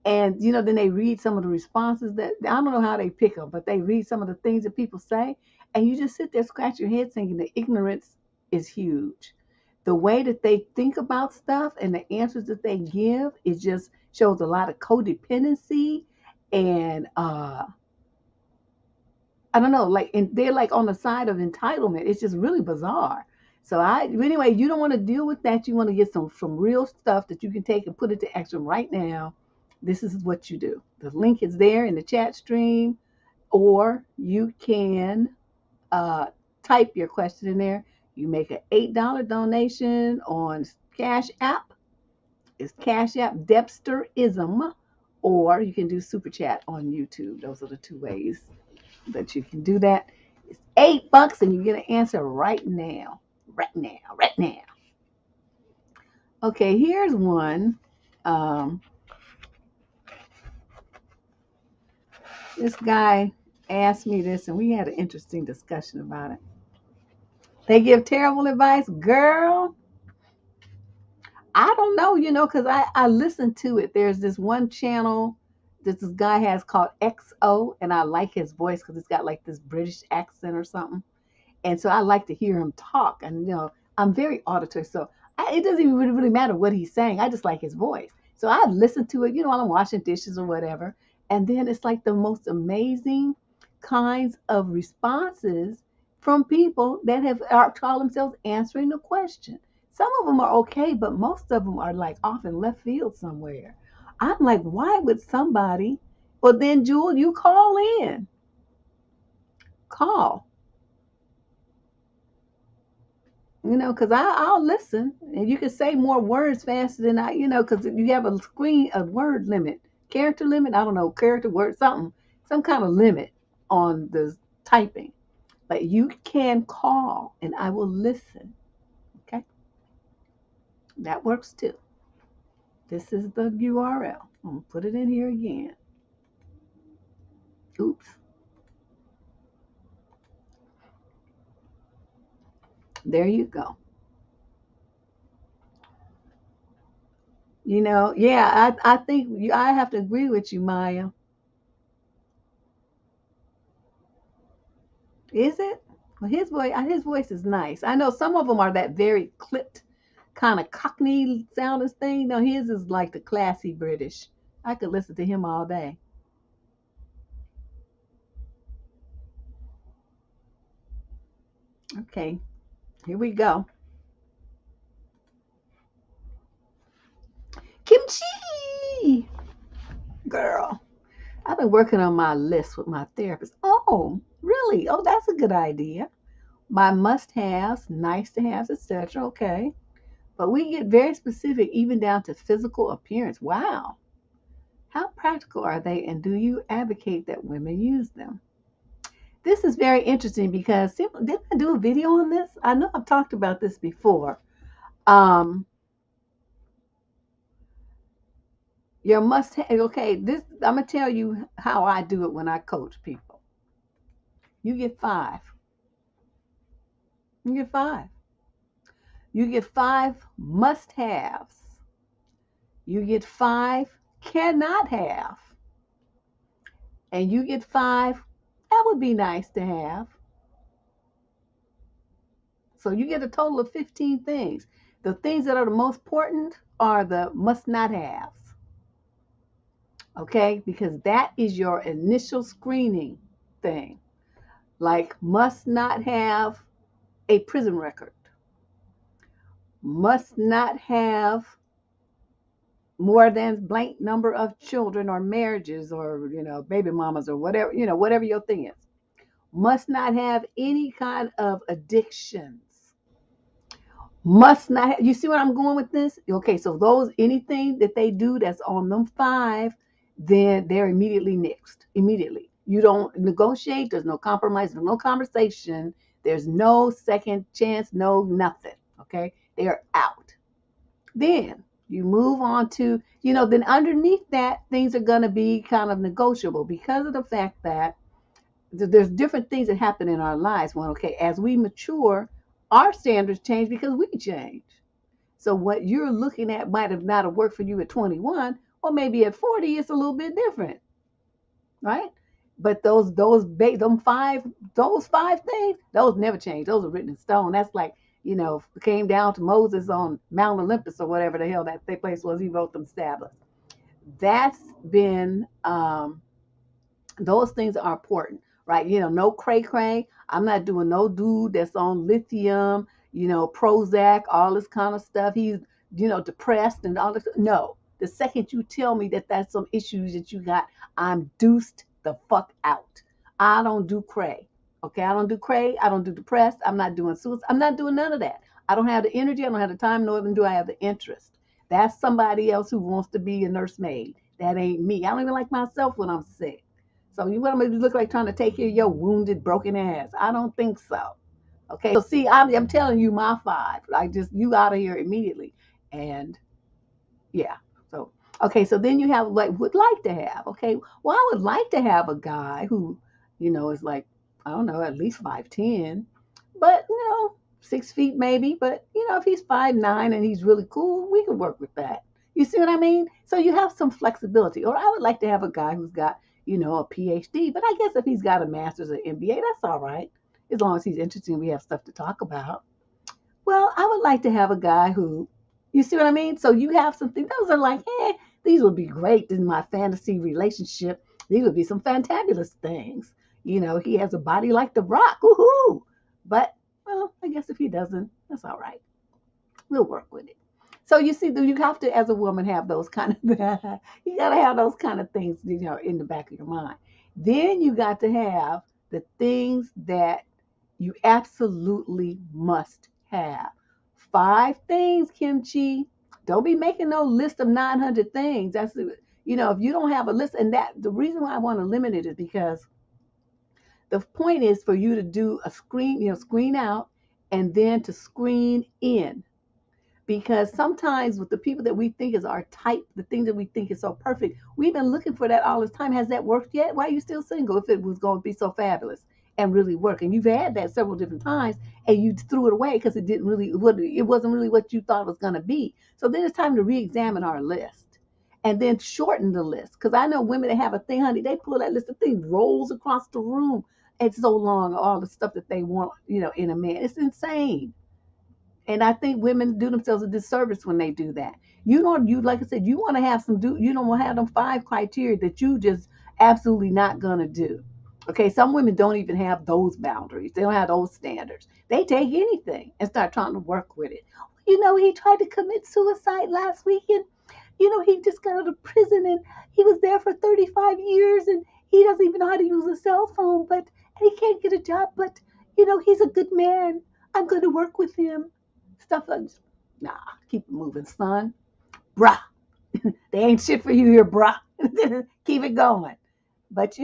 and then they read some of the responses that I don't know how they pick them, but they read some of the things that people say, and you just sit there, scratch your head, thinking the ignorance is huge. The way that they think about stuff and the answers that they give, it just shows a lot of codependency, and I don't know, like, and they're like on the side of entitlement. It's just really bizarre. So anyway, you don't want to deal with that. You want to get some real stuff that you can take and put into action right now. This is what you do. The link is there in the chat stream, or you can uh, type your question in there. You make an $8 donation on Cash App. It's Cash App Debsterism, or you can do Super Chat on YouTube. Those are the two ways that you can do that. It's $8 and you get an answer right now. Right now. Right now. Okay, here's one. Um, this guy asked me this and we had an interesting discussion about it. They give terrible advice. Girl, I don't know, because I listened to it. There's this one channel that this guy has called XO, and I like his voice because it's got like this British accent or something. And so I like to hear him talk. And, I'm very auditory. So it doesn't even really matter what he's saying. I just like his voice. So I listen to it, while I'm washing dishes or whatever. And then it's like the most amazing kinds of responses from people that call themselves answering the question. Some of them are okay, but most of them are like off in left field somewhere. I'm like, why would somebody? Well, then, Jewel, you call in. Call. Because I'll listen, and you can say more words faster than because you have a word limit, character limit. I don't know, character word, some kind of limit on the typing. But you can call, and I will listen. Okay, that works too. This is the URL. I'm gonna put it in here again. Oops. There you go. Yeah, I think I have to agree with you, Maya. Is it? Well, his voice is nice. I know some of them are that very clipped, kind of Cockney sounding thing. No, his is like the classy British. I could listen to him all day. Okay, here we go. Kimchi, girl. I've been working on my list with my therapist. Oh, really? Oh, that's a good idea. My must-haves, nice-to-haves, etc. Okay, but we get very specific, even down to physical appearance. Wow. How practical are they, and do you advocate that women use them? This is very interesting because didn't I do a video on this? I know I've talked about this before. Um, your must have, okay, this I'm gonna tell you how I do it when I coach people. You get five. You get five. You get five must haves. You get five cannot have. And you get five that would be nice to have. So you get a total of 15 things. The things that are the most important are the must not haves. Okay? Because that is your initial screening thing. Like, must not have a prison record, must not have more than blank number of children or marriages or, baby mamas or whatever, whatever your thing is. Must not have any kind of addictions. Must not have, you see what I'm going with this? Okay, so those, anything that they do that's on them five, then they're immediately nixed. Immediately. You don't negotiate, there's no compromise, there's no conversation, there's no second chance, no nothing. Okay? They're out. Then you move on to, then underneath that, things are gonna be kind of negotiable because of the fact that there's different things that happen in our lives. When, okay, as we mature, our standards change because we change. So what you're looking at might have not have worked for you at 21, or maybe at 40 it's a little bit different, right? But those five things, those never change. Those are written in stone. That's like, came down to Moses on Mount Olympus or whatever the hell that place was. He wrote them tablets. That's been those things are important, right? No cray cray. I'm not doing no dude that's on lithium, Prozac, all this kind of stuff. He's, depressed and all this. No, the second you tell me that that's some issues that you got, I'm deuced the fuck out. I don't do cray. Okay, I don't do cray. I don't do depressed. I'm not doing suicide. I'm not doing none of that. I don't have the energy. I don't have the time. Nor even do I have the interest. That's somebody else who wants to be a nursemaid. That ain't me. I don't even like myself when I'm sick. So you want me to look like trying to take care of your wounded, broken ass? I don't think so. Okay. So see, I'm telling you my five. Like, just you out of here immediately. And yeah. So okay. So then you have like would like to have. Okay. Well, I would like to have a guy who, is like, I don't know, at least 5'10", but 6 feet maybe. But if he's 5'9" and he's really cool, we can work with that. You see what I mean? So you have some flexibility. Or I would like to have a guy who's got, a PhD. But I guess if he's got a master's or MBA, that's all right. As long as he's interesting, we have stuff to talk about. Well, I would like to have a guy who, you see what I mean? So you have something, those are like, these would be great in my fantasy relationship. These would be some fantabulous things. He has a body like the Rock. Woohoo! But, well, I guess if he doesn't, that's all right. We'll work with it. So you see, you have to, as a woman, have those kind of, you got to have those kind of things, in the back of your mind. Then you got to have the things that you absolutely must have. Five things, Kimchi. Don't be making no list of 900 things. That's, if you don't have a list, and that the reason why I want to limit it is because the point is for you to do a screen, screen out, and then to screen in. Because sometimes with the people that we think is our type, the things that we think is so perfect, we've been looking for that all this time. Has that worked yet? Why are you still single if it was going to be so fabulous? and really work. And you've had that several different times, and you threw it away because it wasn't really what you thought it was going to be. So then it's time to re-examine our list, and then shorten the list. Because I know women that have a thing, honey, they pull that list of things, rolls across the room. It's so long, all the stuff that they want, in a man. It's insane. And I think women do themselves a disservice when they do that. You like I said, you want to have you don't want to have them 5 criteria that you just absolutely not gonna do. Okay, some women don't even have those boundaries. They don't have those standards. They take anything and start trying to work with it. He tried to commit suicide last weekend. He just got out of prison and he was there for 35 years and he doesn't even know how to use a cell phone, but and he can't get a job, but he's a good man. I'm going to work with him. Stuff like, nah, keep it moving, son. Bruh, they ain't shit for you here, bruh. Keep it going. But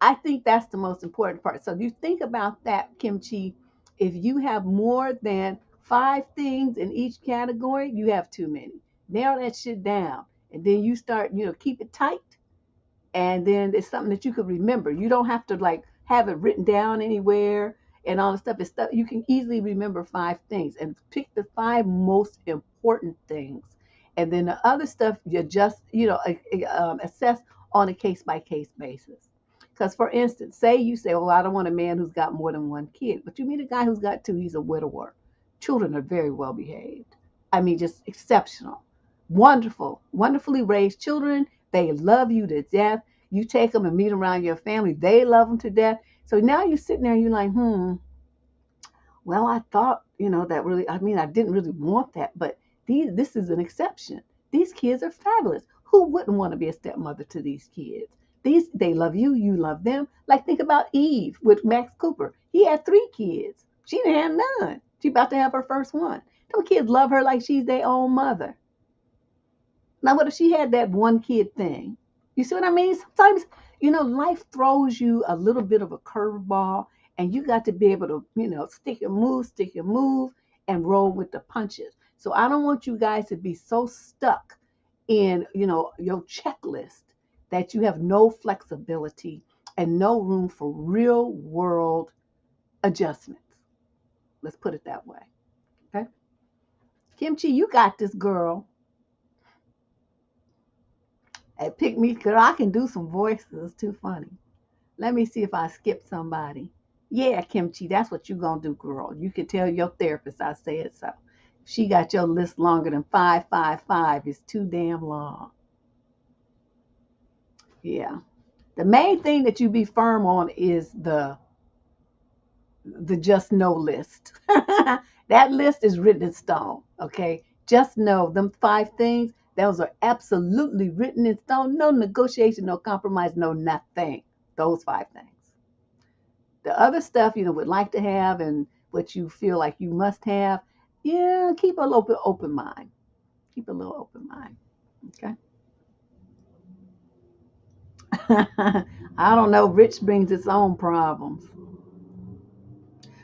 I think that's the most important part. So you think about that, Kimchi. If you have more than 5 things in each category, you have too many. Narrow that shit down. And then you start, keep it tight, and then it's something that you could remember. You don't have to like have it written down anywhere and all the stuff. It's stuff you can easily remember 5 things and pick the 5 most important things, and then the other stuff you just assess on a case by case basis. Because for instance, say you say, "Well, I don't want a man who's got more than 1 kid," but you meet a guy who's got 2. He's a widower. Children are very well behaved. I mean, just exceptional, wonderful, wonderfully raised children. They love you to death. You take them and meet around your family. They love them to death. So now you're sitting there and you're like, well, I thought, that really, I mean, I didn't really want that, but this is an exception. These kids are fabulous. Who wouldn't want to be a stepmother to these kids? They love you, you love them. Like think about Eve with Max Cooper. He had 3 kids. She didn't have none. She about to have her first one. Those kids love her like she's their own mother. Now, what if she had that 1 kid thing? You see what I mean? Sometimes, life throws you a little bit of a curveball, and you got to be able to, stick and move, and roll with the punches. So I don't want you guys to be so stuck in, your checklist that you have no flexibility and no room for real world adjustments. Let's put it that way. Okay. Kimchi, you got this, girl. And pick me, because I can do some voices. It's too funny. Let me see if I skip somebody. Yeah, Kimchi, that's what you gonna do, girl. You can tell your therapist I said so. She got your list longer than 555. It's too damn long. Yeah. The main thing that you be firm on is the just know list. That list is written in stone. Okay. Just know them 5 things. Those are absolutely written in stone. No negotiation, no compromise, no nothing. Those 5 things. The other stuff, would like to have and what you feel like you must have, yeah, keep a little bit open mind. Keep a little open mind. Okay. I don't know. Rich brings its own problems.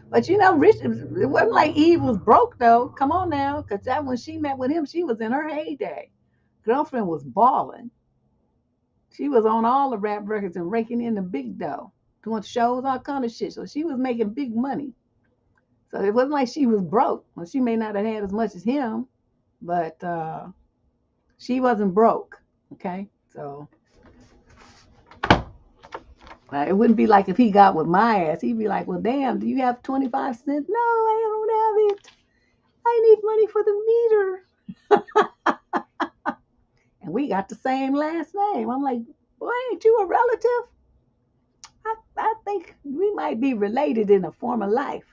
But Rich, it wasn't like Eve was broke though. Come on now, because that when she met with him, she was in her heyday. Girlfriend was balling. She was on all the rap records and raking in the big dough, doing shows, all kind of shit. So she was making big money. So it wasn't like she was broke. Well, she may not have had as much as him, but she wasn't broke. Okay, so it wouldn't be like if he got with my ass. He'd be like, "Well, damn, do you have 25 cents?" "No, I don't have it. I need money for the meter." And we got the same last name. I'm like, "Boy, ain't you a relative?" I think we might be related in a former life.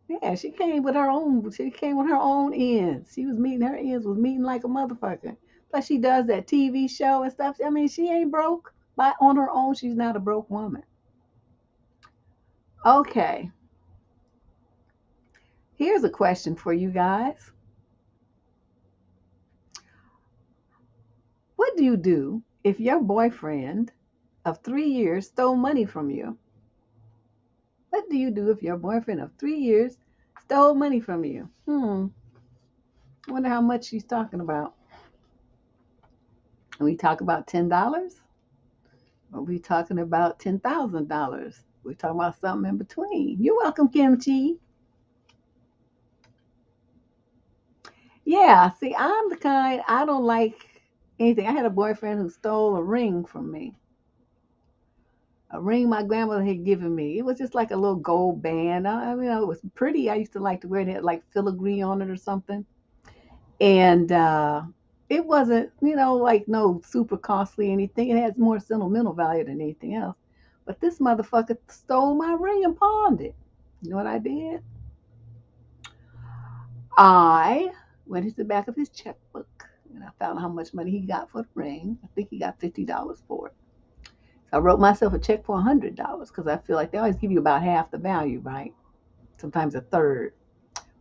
Yeah, she came with her own. She came with her own ends. She was meeting her ends. Was meeting like a motherfucker. Plus, she does that TV show and stuff. I mean, she ain't broke. By on her own, she's not a broke woman. Okay, here's a question for you guys. What do you do if your boyfriend of 3 years stole money from you? What do you do if your boyfriend of 3 years stole money from you? I wonder how much she's talking about. And we talk about $10? Or we talking about $10,000? We're talking about something in between. You're welcome, Kimchi. Yeah, see, I'm the kind, I don't like anything. I had a boyfriend who stole a ring from me. A ring my grandmother had given me. It was just like a little gold band. I mean, it was pretty. I used to like to wear it. It had like filigree on it or something. And it wasn't, like no super costly anything. It has more sentimental value than anything else. But this motherfucker stole my ring and pawned it. You know what I did? I went into the back of his checkbook and I found how much money he got for the ring. I think he got $50 for it. So I wrote myself a check for $100 because I feel like they always give you about half the value, right? Sometimes a third.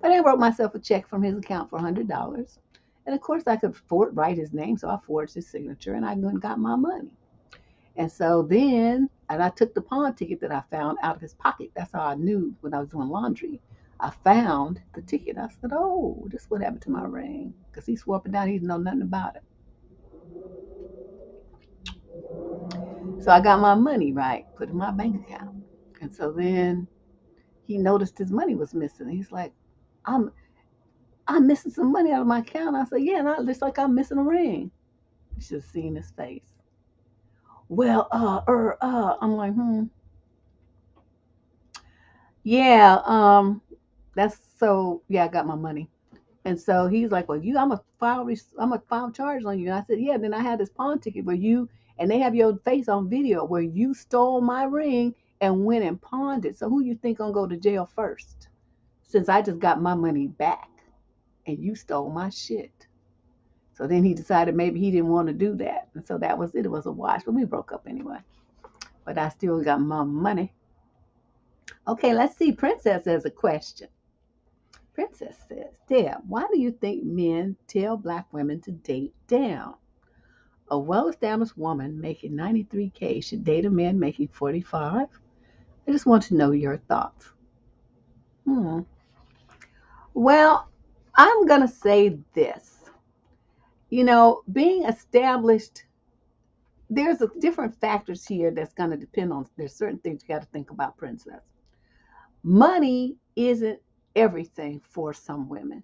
But I wrote myself a check from his account for $100. And of course, I could write his name, so I forged his signature and I went and got my money. And so then, and I took the pawn ticket that I found out of his pocket. That's how I knew when I was doing laundry. I found the ticket. I said, "Oh, this is what happened to my ring." Because he swore up and down he didn't know nothing about it. So I got my money, right, put in my bank account. And so then he noticed his money was missing. He's like, I'm I'm missing some money out of my account. I said, "Yeah, and it looks like I'm missing a ring." You should have seen his face. Well, I'm like, yeah, that's so, yeah, I got my money. And so he's like, "Well, I'm a file charge on you." And I said, "Yeah." Then I had this pawn ticket where and they have your face on video where you stole my ring and went and pawned it. So who you think gonna go to jail first? Since I just got my money back and you stole my shit. So then he decided maybe he didn't want to do that. And so that was it. It was a wash, but we broke up anyway. But I still got my money. Okay, let's see. Princess has a question. Princess says, "Deb, why do you think men tell black women to date down? A well established woman making 93K should date a man making 45? I just want to know your thoughts." Hmm. Well, I'm going to say this. Being established, there's different factors here that's going to depend on, there's certain things you got to think about, Princess. Money isn't everything for some women,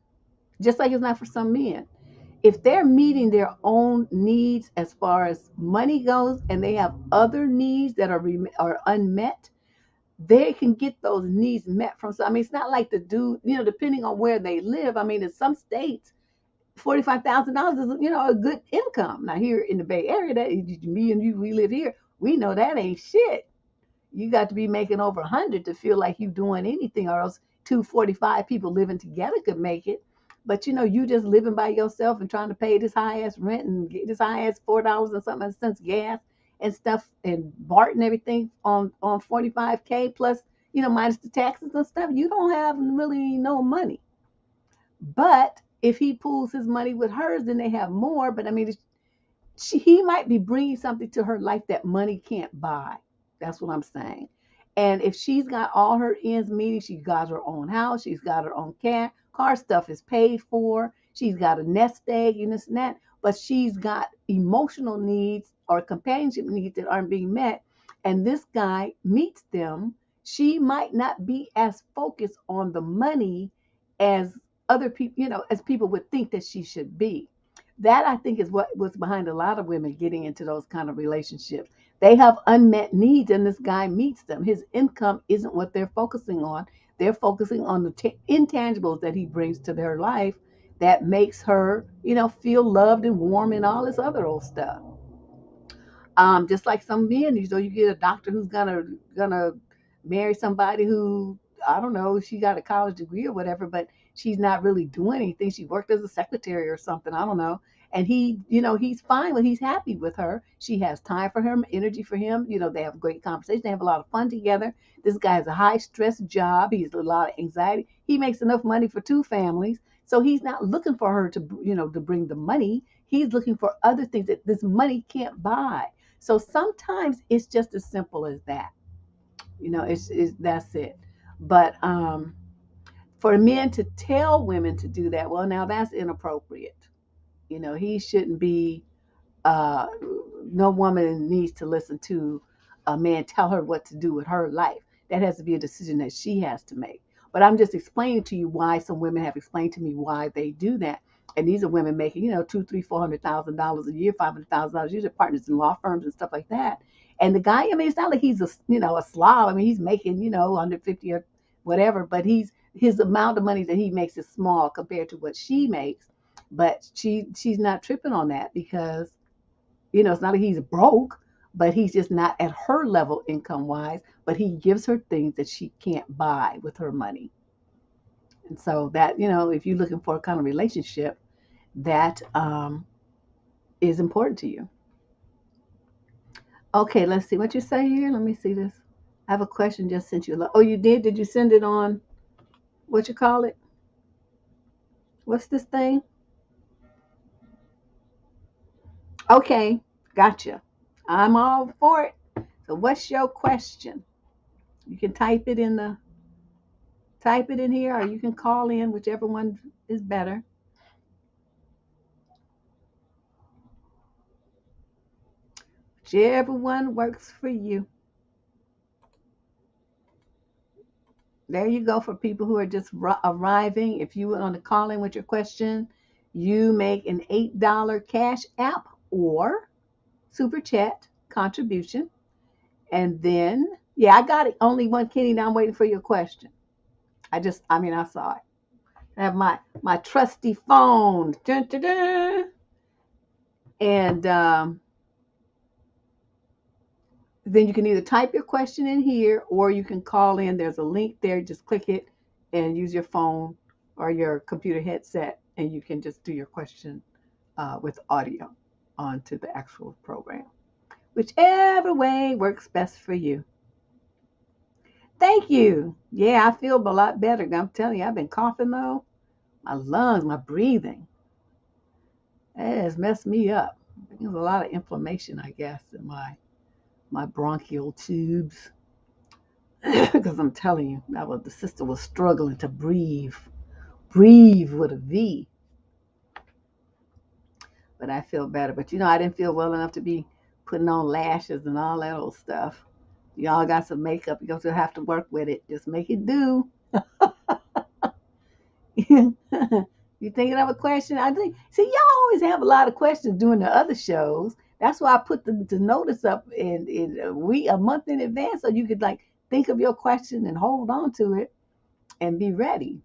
just like it's not for some men. If they're meeting their own needs as far as money goes and they have other needs that are unmet, they can get those needs met from some. I mean, it's not like the dude, depending on where they live. I mean, in some states, $45,000 is, a good income. Now here in the Bay Area, that me and you, we live here, we know that ain't shit. You got to be making over 100 to feel like you doing anything, or else 245 people living together could make it. But you just living by yourself and trying to pay this high ass rent and get this high ass $4 and something cents gas and stuff and BART and everything on 45K plus, minus the taxes and stuff. You don't have really no money. But if he pools his money with hers, then they have more. But I mean, he might be bringing something to her life that money can't buy. That's what I'm saying. And if she's got all her ends meeting, she got her own house, she's got her own car stuff is paid for, she's got a nest egg and this and that, but she's got emotional needs or companionship needs that aren't being met, and this guy meets them, she might not be as focused on the money as other people, as people would think that she should be. That I think is what was behind a lot of women getting into those kind of relationships. They have unmet needs and this guy meets them. His income isn't what they're focusing on. They're focusing on the intangibles that he brings to their life that makes her, feel loved and warm and all this other old stuff. Just like some men, you get a doctor who's gonna marry somebody who, I don't know, she got a college degree or whatever, but she's not really doing anything. She worked as a secretary or something, I don't know. And he's fine with, he's happy with her. She has time for him, energy for him. They have a great conversation. They have a lot of fun together. This guy has a high stress job. He's a lot of anxiety. He makes enough money for two families. So he's not looking for her to, to bring the money. He's looking for other things that this money can't buy. So sometimes it's just as simple as that. It's that's it. But for men to tell women to do that, well, now that's inappropriate. He shouldn't be uh, no woman needs to listen to a man tell her what to do with her life. That has to be a decision that she has to make. But I'm just explaining to you why some women have explained to me why they do that. And these are women making, two, three, $400,000 a year, $500,000. Usually partners in law firms and stuff like that. And the guy, I mean, it's not like he's a slob. I mean, he's making, 150 or whatever, but his amount of money that he makes is small compared to what she makes. But she's not tripping on that because it's not like he's broke, but he's just not at her level income wise. But he gives her things that she can't buy with her money. And so that, if you're looking for a kind of relationship, that is important to you. Okay, let's see what you say here. Let me see this. I have a question just sent you. Oh, you did? Did you send it on what you call it? What's this thing? Okay, gotcha. I'm all for it. So what's your question? You can type it in here, or you can call in, whichever one is better. Whichever one works for you. There you go for people who are just arriving. If you want to call in with your question, you make an $8 cash app or super chat contribution. And then, yeah, I got it. Only one, Kenny. Now I'm waiting for your question. I saw it. I have my trusty phone. Dun, dun, dun. And then you can either type your question in here or you can call in. There's a link there. Just click it and use your phone or your computer headset, and you can just do your question with audio onto the actual program. Whichever way works best for you. Thank you. Yeah, I feel a lot better. I'm telling you, I've been coughing though. My lungs, my breathing. It has messed me up. There's a lot of inflammation, I guess, in my bronchial tubes. Because I'm telling you, the sister was struggling to breathe with a V. But I feel better. But I didn't feel well enough to be putting on lashes and all that old stuff. Y'all got some makeup. You're going to have to work with it. Just make it do. You thinking of a question? I think. See, y'all always have a lot of questions during the other shows. That's why I put the notice up in a month in advance, so you could think of your question and hold on to it and be ready.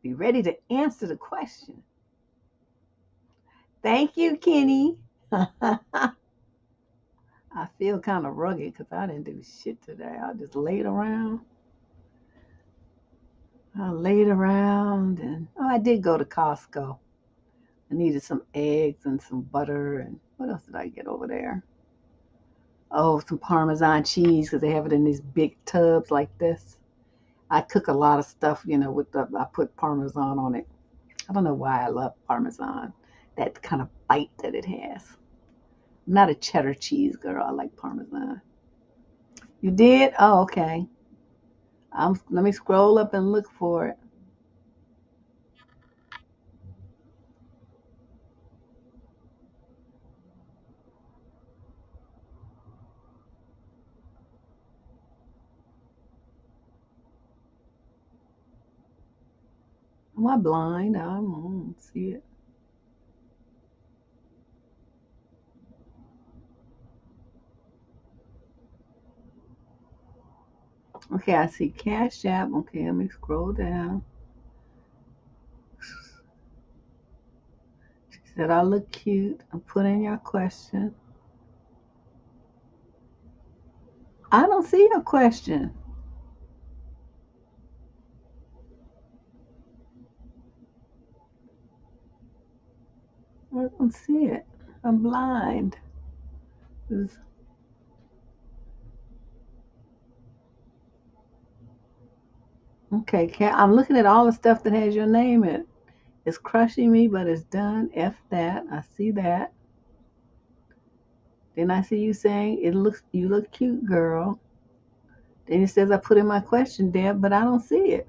Be ready to answer the question. Thank you, Kenny. I feel kind of rugged because I didn't do shit today. I just laid around. And I did go to Costco. I needed some eggs and some butter and what else did I get over there? Oh, some Parmesan cheese because they have it in these big tubs like this. I cook a lot of stuff, I put Parmesan on it. I don't know why I love Parmesan. That kind of bite that it has. I'm not a cheddar cheese girl. I like Parmesan. You did? Oh, okay. Let me scroll up and look for it. Am I blind? I don't see it. Okay, I see Cash App. Okay, let me scroll down. She said, I look cute. I'm putting your question. I don't see your question. I don't see it. I'm blind. Okay, I'm looking at all the stuff that has your name in it. It's crushing me, but it's done. F that. I see that. Then I see you saying you look cute, girl. Then it says I put in my question, Deb, but I don't see it.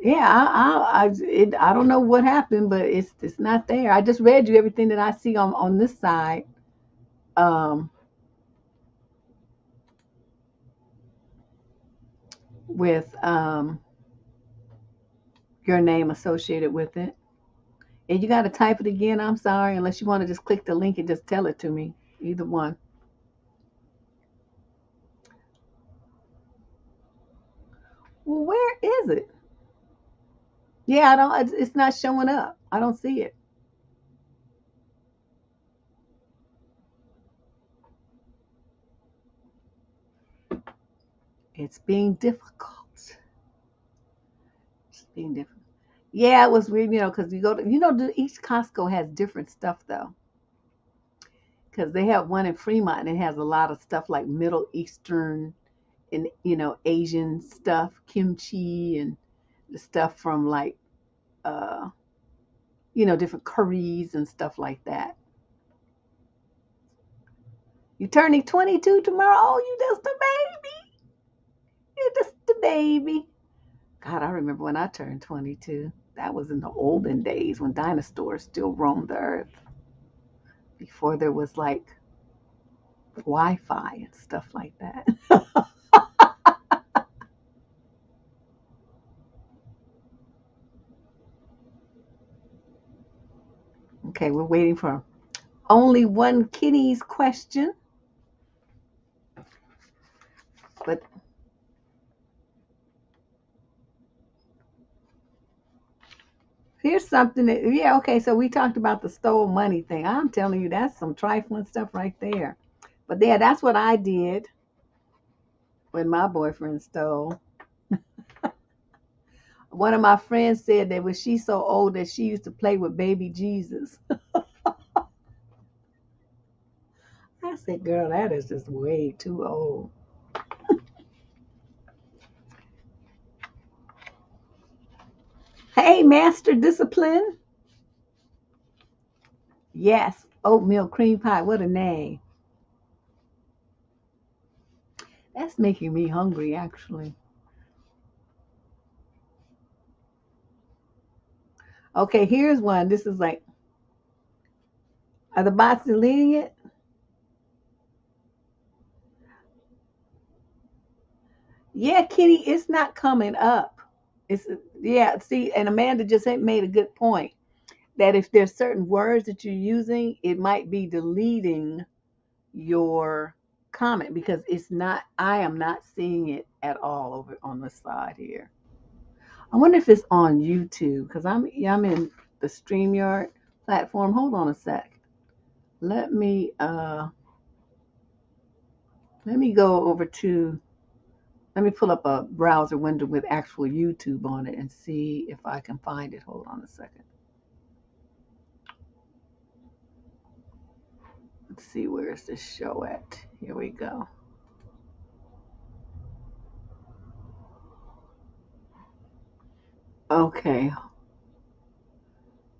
Yeah, I don't know what happened, but it's not there. I just read you everything that I see on this side. Um, with your name associated with it. And you got to type it again. I'm sorry, unless you want to just click the link and just tell it to me. Either one. Well, where is it? Yeah, I don't. It's not showing up. I don't see it. It's being difficult. It's being difficult. Yeah, it was weird, because you go to, each Costco has different stuff though. Because they have one in Fremont and it has a lot of stuff like Middle Eastern and, Asian stuff, kimchi and the stuff from like, uh, different curries and stuff like that. You turning 22 tomorrow? Oh, you just a baby. You just a baby. God, I remember when I turned 22. That was in the olden days when dinosaurs still roamed the earth before there was like Wi-Fi and stuff like that. Okay, we're waiting for only one kitty's question. But here's something that, yeah, okay, so we talked about the stole money thing. I'm telling you, that's some trifling stuff right there. But yeah, that's what I did when my boyfriend stole. One of my friends said that was she so old that she used to play with baby Jesus. I said, girl, that is just way too old. Hey, Master Discipline. Yes, oatmeal cream pie. What a name. That's making me hungry, actually. Okay, here's one. This is like, are the bots deleting it? Yeah, Kitty, it's not coming up. It's yeah. See, and Amanda just made a good point that if there's certain words that you're using, it might be deleting your comment because it's not. I am not seeing it at all over on the side here. I wonder if it's on YouTube because I'm in the StreamYard platform. Hold on a sec. Let me uh let me go over to let me pull up a browser window with actual YouTube on it and see if I can find it. Hold on a second. Let's see, where's this show at? Here we go. Okay.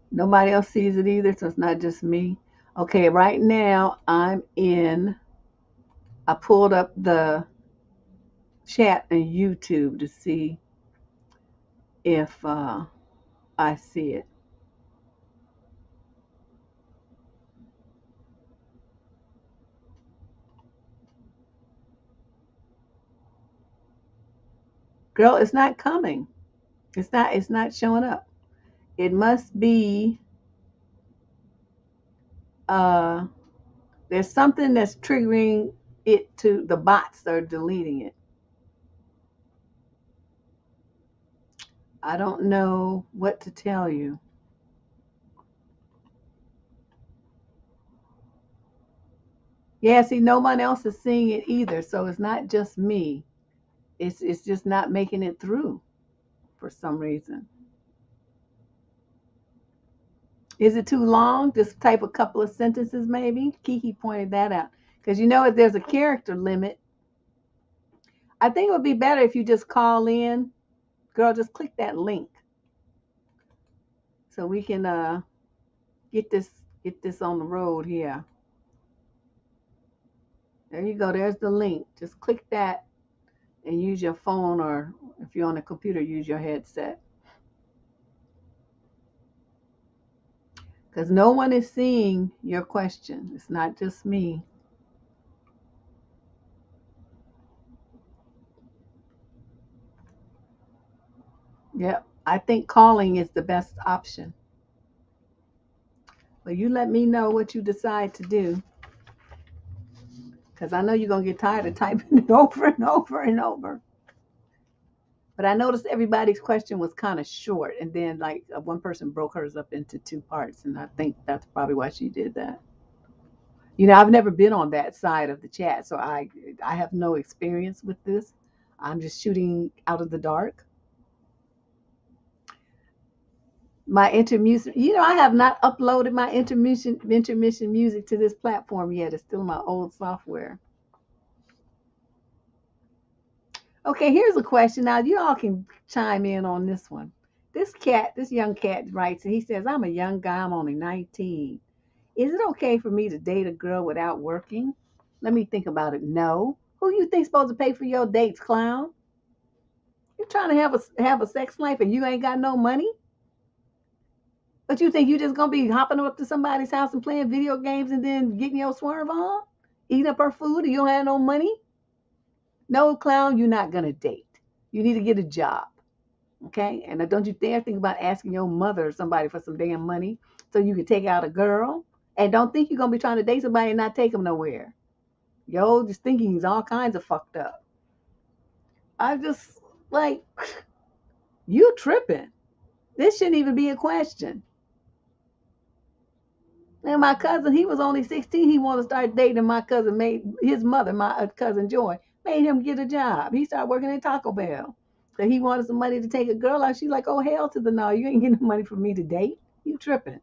Nobody else sees it either, so it's not just me. Okay, right now I pulled up the chat on YouTube to see if I see it. Girl, it's not coming. It's not showing up. It must be uh there's something that's triggering it to the bots that are deleting it. I don't know what to tell you. Yeah, see, no one else is seeing it either, so it's not just me. It's just not making it through for some reason. Is it too long? Just type a couple of sentences, maybe. Kiki pointed that out because if there's a character limit. I think it would be better if you just call in, girl. Just click that link so we can get this get this on the road here. There you go. There's the link. Just click that and use your phone, or if you're on a computer, use your headset. Because no one is seeing your question. It's not just me. Yep. I think calling is the best option. But you let me know what you decide to do. Because I know you're going to get tired of typing it over and over and over. But I noticed everybody's question was kind of short. And then, like, one person broke hers up into two parts. And I think that's probably why she did that. I've never been on that side of the chat. So I have no experience with this. I'm just shooting out of the dark. My intermission, I have not uploaded my intermission music to this platform yet. It's still my old software. Okay, here's a question. Now you all can chime in on this one. This young cat writes, and he says, I'm a young guy, I'm only 19. Is it okay for me to date a girl without working? Let me think about it. No. Who you think supposed to pay for your dates, clown? You're trying to have a sex life and you ain't got no money? But you think you just gonna be hopping up to somebody's house and playing video games and then getting your swerve on? Eating up her food and you don't have no money? No, clown, you're not gonna date. You need to get a job. Okay? And don't you dare think about asking your mother or somebody for some damn money so you can take out a girl. And don't think you're gonna be trying to date somebody and not take them nowhere. Yo, just thinking is all kinds of fucked up. I just like you tripping. This shouldn't even be a question. And my cousin, he was only 16. He wanted to start dating. My cousin made his mother, my cousin Joy, made him get a job. He started working at Taco Bell. So he wanted some money to take a girl out. She's like, oh, hell to the no. You ain't getting money for me to date. You tripping.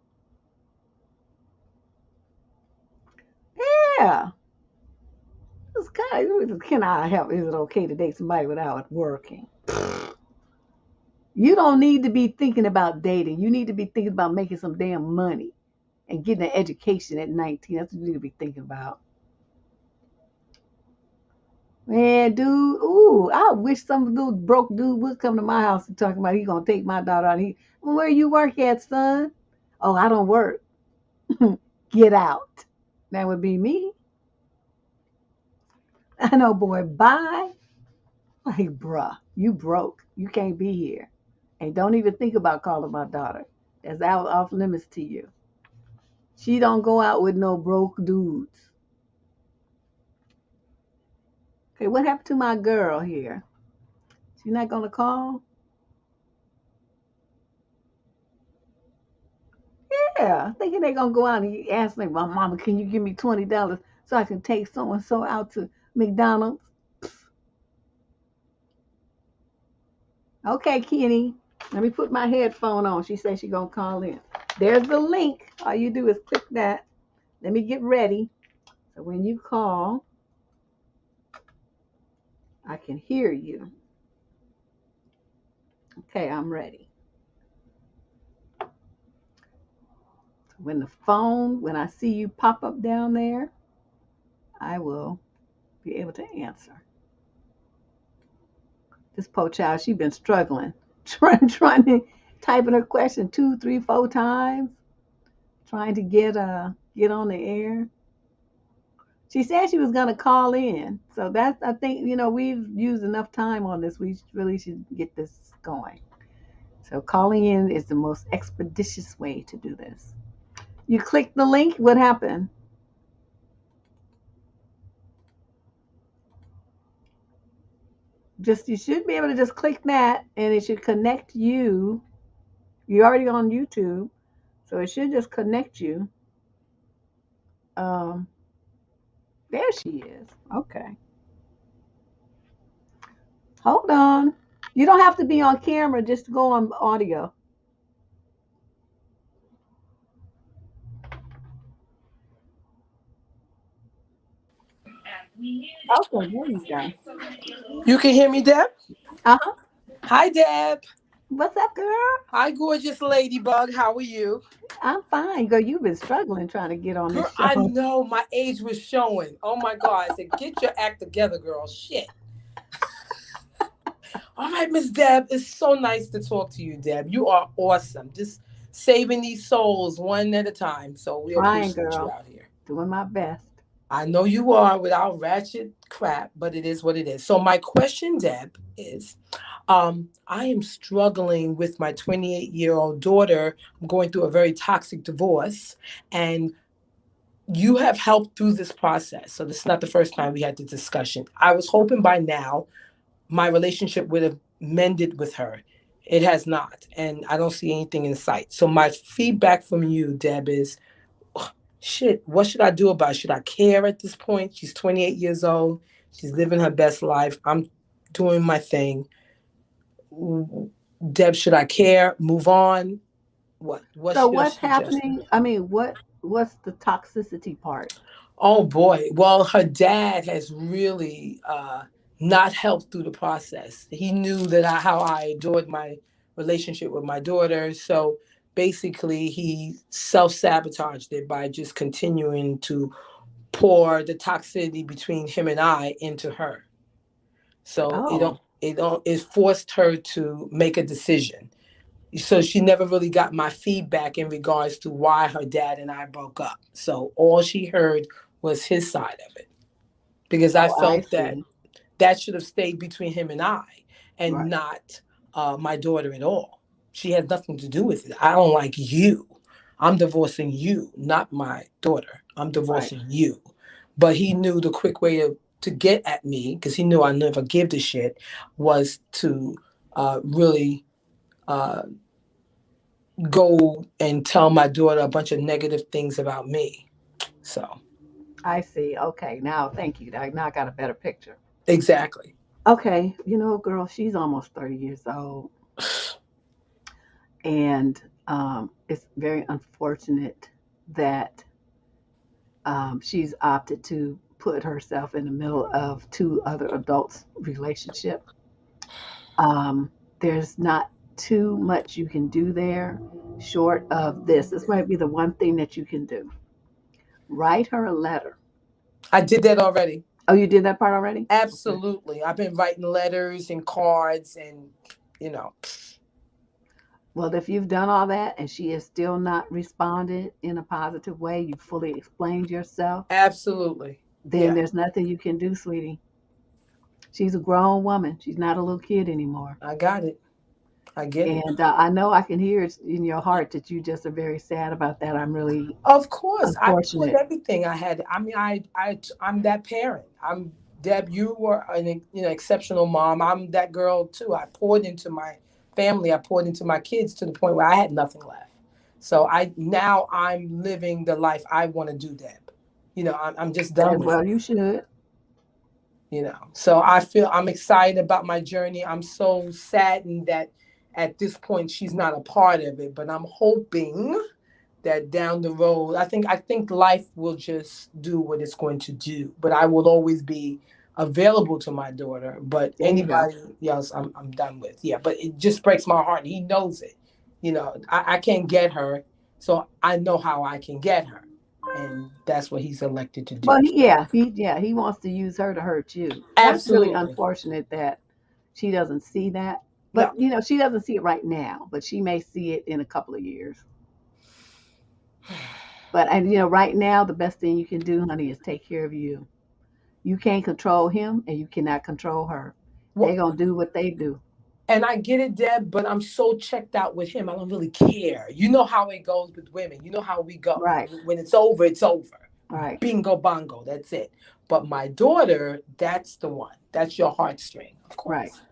Yeah. It's kind of, can I help? Is it okay to date somebody without working? You don't need to be thinking about dating. You need to be thinking about making some damn money and getting an education at 19. That's what you need to be thinking about. Man, dude, ooh, I wish some little broke dude would come to my house and talk about he gonna take my daughter out. Where you work at, son? Oh, I don't work. Get out. That would be me. I know, boy. Bye. Like, bruh, you broke. You can't be here. And don't even think about calling my daughter. That's out off limits to you. She don't go out with no broke dudes. Okay, what happened to my girl here? She's not gonna call? Yeah, thinking they're gonna go out and ask me, my mama, can you give me $20 so I can take so and so out to McDonald's? Okay, Kenny, let me put my headphone on. She said she's gonna call in. There's the link. All you do is click that. Let me get ready. So when you call, I can hear you. Okay, I'm ready. When I see you pop up down there, I will be able to answer. This poor child, she been struggling, trying to type in her question 2, 3, 4 times, trying to get on the air. She said she was gonna call in, so that's I think we've used enough time on this. We really should get this going. So calling in is the most expeditious way to do this. You click the link. What happened? You should be able to just click that, and it should connect you. You're already on YouTube, so it should just connect you. Um, there she is. Okay. Hold on. You don't have to be on camera, just go on audio. Okay, there you go. You can hear me, Deb? Uh-huh. Hi, Deb. What's up, girl? Hi, gorgeous ladybug. How are you? I'm fine, girl. You've been struggling trying to get on Girl, this I show. know my age was showing. Oh my God. I said, get your act together, girl. Shit. All right, Miss Deb. It's so nice to talk to you, Deb. You are awesome. Just saving these souls one at a time. So we Trying, appreciate you girl. out here. Doing my best. I know you are without ratchet crap, but it is what it is. So my question, Deb, is I am struggling with my 28-year-old daughter. I'm going through a very toxic divorce, and you have helped through this process. So this is not the first time we had the discussion. I was hoping by now my relationship would have mended with her. It has not, and I don't see anything in sight. So my feedback from you, Deb, is shit, what should I do about it? Should I care at this point? She's 28 years old. She's living her best life. I'm doing my thing. Deb, should I care? Move on? What's So your what's suggestion? happening? I mean, what's the toxicity part? Oh boy. Well, her dad has really not helped through the process. He knew that how I adored my relationship with my daughter. So basically, he self sabotaged it by just continuing to pour the toxicity between him and I into her. So Oh, it forced her to make a decision. So she never really got my feedback in regards to why her dad and I broke up. So all she heard was his side of it, because I oh, I felt that see. that should have stayed between him and I, and Right, not my daughter at all. She had nothing to do with it. I don't like you. I'm divorcing you, not my daughter. I'm right. divorcing you. But he knew the quick way to get at me, because he knew I never give the shit, was to really uh, go and tell my daughter a bunch of negative things about me. So, I see. Okay, now thank you. Now I got a better picture. exactly. Okay, girl, she's almost 30 years old, and it's very unfortunate that she's opted to put herself in the middle of two other adults' relationship. Um, there's not too much you can do there, short of this. This might be the one thing that you can do. Write her a letter. I did that already. Oh, you did that part already? Okay. Absolutely. I've been writing letters and cards and, you know, Well, if you've done all that and she has still not responded in a positive way, you fully explained yourself, absolutely. then Yeah, there's nothing you can do, sweetie. She's a grown woman. She's not a little kid anymore. I got it. I get it. And I know I can hear it in your heart that you just are very sad about that. I'm really Of course, I poured unfortunate. everything I had. I mean, I'm that parent. I'm Deb. You were an exceptional mom. I'm that girl too. I poured into my family. I poured into my kids to the point where I had nothing left. So I'm living the life I want to do, Deb. I'm just done As with well, it. you should. So I feel I'm excited about my journey. I'm so saddened that at this point she's not a part of it, but I'm hoping that down the road, I think life will just do what it's going to do, but I will always be available to my daughter. But There you go. anybody else, I'm done with. Yeah, but it just breaks my heart. He knows it. I can't get her, so I know how I can get her, and that's what he's elected to Well, do. he wants to use her to hurt you. That's really Absolutely. unfortunate that she doesn't see that. But No. she doesn't see it right now, but she may see it in a couple of years. But and right now the best thing you can do, honey, is take care of you. You can't control him and you cannot control her. They're Well, gonna do what they do. and I get it, Deb, but I'm so checked out with him. I don't really care. You know how it goes with women. You know how we go. Right, When it's over, it's over. right, Bingo bongo. That's it. But my daughter, that's the one. That's your heartstring, of right. course.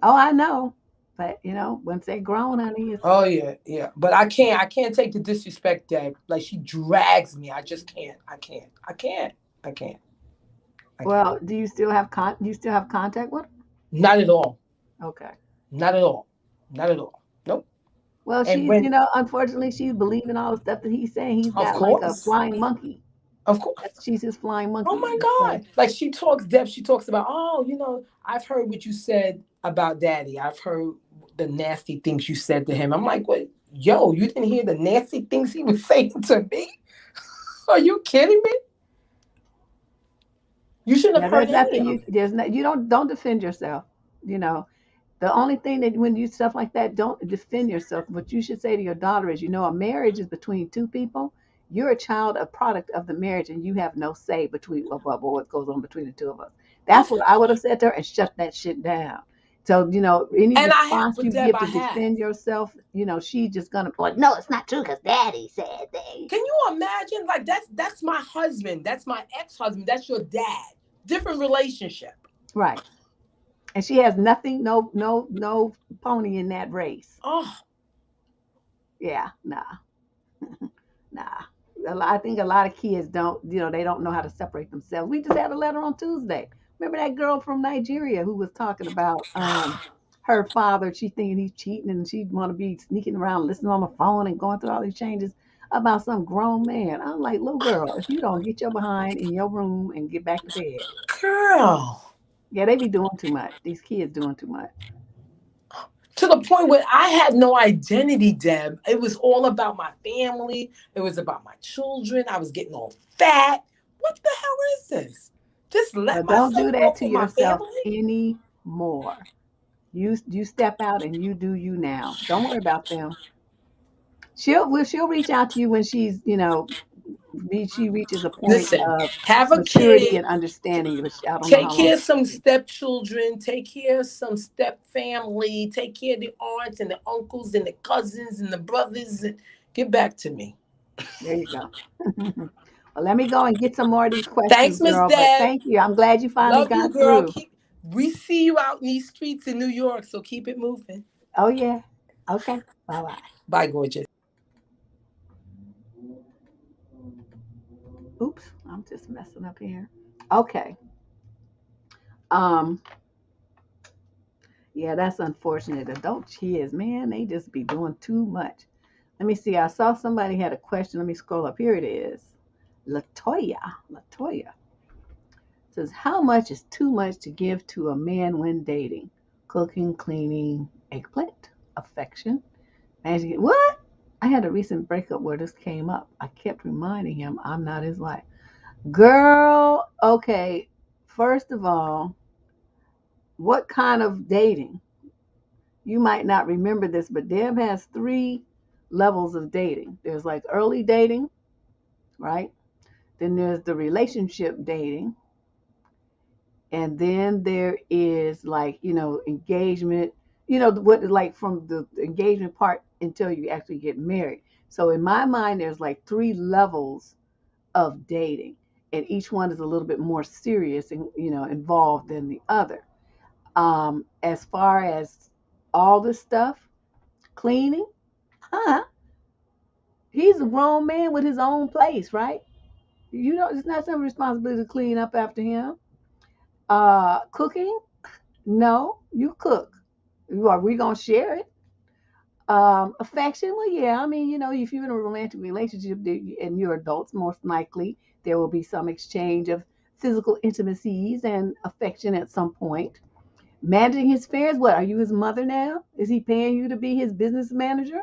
Oh, I know. But once they're grown, honey, it's Oh yeah, yeah. But I can't take the disrespect, Deb. Like she drags me. I just can't. I can't. I can't. I can't. I can't. well, do you still have contact with her? Not at all. Okay. Not at all. Not at all. Nope. Well, And she's, when, unfortunately, she's believing all the stuff that he's saying. He's of got like a course, flying monkey. of course. She's his flying Oh monkey. my So God. Like she talks depth. She talks about, oh, I've heard what you said about daddy. I've heard the nasty things you said to him. I'm like, what? Yo, you didn't hear the nasty things he was saying to me? Are you kidding me? You should have yeah, heard there's any nothing of you it. there's no you don't defend yourself. You know, The only thing that when you stuff like that, don't defend yourself. What you should say to your daughter is, a marriage is between two people. You're a child, a product of the marriage, and you have no say between what goes on between the two of us. That's Of what I would have said to her and shut that shit down. So, any and I have, response but you Deb, give I to have. defend yourself, she's just gonna be like, no, it's not true because daddy said they. Can you imagine? Like that's my husband. That's my ex-husband. That's your dad. Different relationship. Right. And she has nothing, no pony in that race. Oh, Yeah, nah. Nah. I think a lot of kids don't, they don't know how to separate themselves. We just had a letter on Tuesday. Remember that girl from Nigeria who was talking about her father? She thinking he's cheating and she want to be sneaking around, listening on the phone and going through all these changes about some grown man. I'm like, little girl, if you don't get your behind in your room and get back to bed. girl. Yeah, they be doing too much. These kids doing too much. To the point where I had no identity, Deb. It was all about my family. It was about my children. I was getting all fat. What the hell is this? Just let But don't myself do go that to for my yourself family? anymore. You step out and you do you now. Don't worry about them. She'll reach out to you when she's she reaches a point Listen, of have a maturity kid, and understanding. But I don't know take how long care of she's some gonna take. stepchildren, take care of some step family, take care of the aunts and the uncles and the cousins and the brothers. And get back to me. There you go. Well, let me go and get some more of these questions, Thanks, Miss girl. But Deb. thank you. I'm glad you finally Love you, got girl. through. Keep we see you out in these streets in New York, so keep it moving. Oh yeah. Okay. Bye bye. Bye, gorgeous. Oops, I'm just messing up here. Okay. Um. Yeah, that's unfortunate. Adult kids, man, they just be doing too much. Let me see. I saw somebody had a question. Let me scroll up. Here it is. Latoya. Latoya says, how much is too much to give to a man when dating? Cooking, cleaning, eggplant, affection, managing. What? I had a recent breakup where this came up. I kept reminding him I'm not his wife. Girl, okay. First of all, what kind of dating? You might not remember this, but Deb has three levels of dating. There's like early dating, right? Then there's the relationship dating. And then there is like, engagement, what like from the engagement part until you actually get married. So in my mind, there's like three levels of dating, and each one is a little bit more serious and, involved than the other. As far as all this stuff, cleaning, huh? He's a grown man with his own place, right? It's not some responsibility to clean up after him. Cooking, no, you cook. Are we gonna share it? Affection, well, yeah. I mean, if you're in a romantic relationship and you're adults, most likely there will be some exchange of physical intimacies and affection at some point. Managing his affairs, what? Are you his mother now? Is he paying you to be his business manager?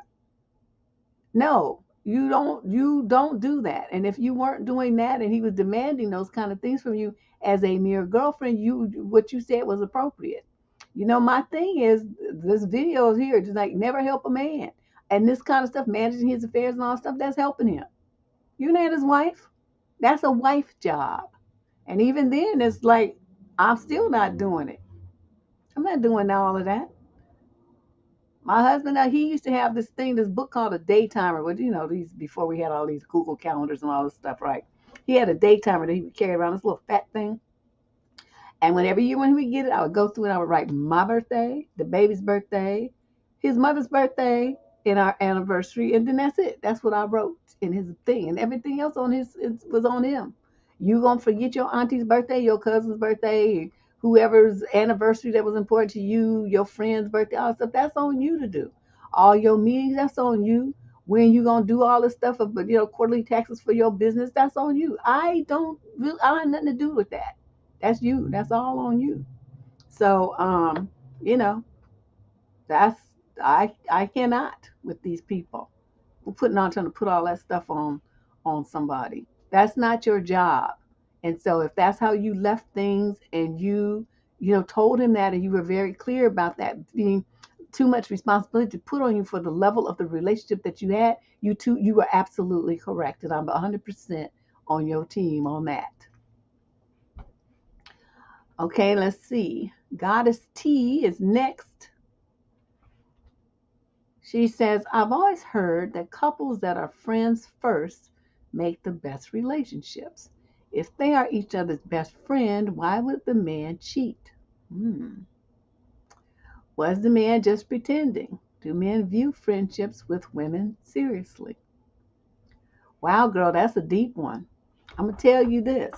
No, you don't do that. And if you weren't doing that and he was demanding those kind of things from you as a mere girlfriend, what you said was appropriate. My thing is this video is here, just like never help a man. And this kind of stuff, managing his affairs and all stuff, that's helping him. You're not his wife. That's a wife job. And even then it's like I'm still not doing it. I'm not doing all of that. My husband, he used to have this book called a daytimer. But these before we had all these Google calendars and all this stuff, right? He had a daytimer that he would carry around, this little fat thing. And whenever you when we get it, I would go through and I would write my birthday, the baby's birthday, his mother's birthday, and our anniversary, and then that's it. That's what I wrote in his thing, and everything else on his it was on him. You gonna forget your auntie's birthday, your cousin's birthday, whoever's anniversary that was important to you, your friend's birthday, all that stuff. That's on you to do. All your meetings, that's on you. When you gonna do all this stuff, but quarterly taxes for your business, that's on you. I have nothing to do with that. That's you. That's all on you. So, you know, that's I cannot with these people. We're trying to put all that stuff on somebody. That's not your job. And so if that's how you left things and told him that, and you were very clear about that being too much responsibility to put on you for the level of the relationship that you had, you were absolutely correct. And I'm 100% on your team on that. Okay, let's see. Goddess T is next. She says, I've always heard that couples that are friends first make the best relationships. If they are each other's best friend, why would the man cheat? Hmm. Was the man just pretending? Do men view friendships with women seriously? Wow, girl, that's a deep one. I'm going to tell you this.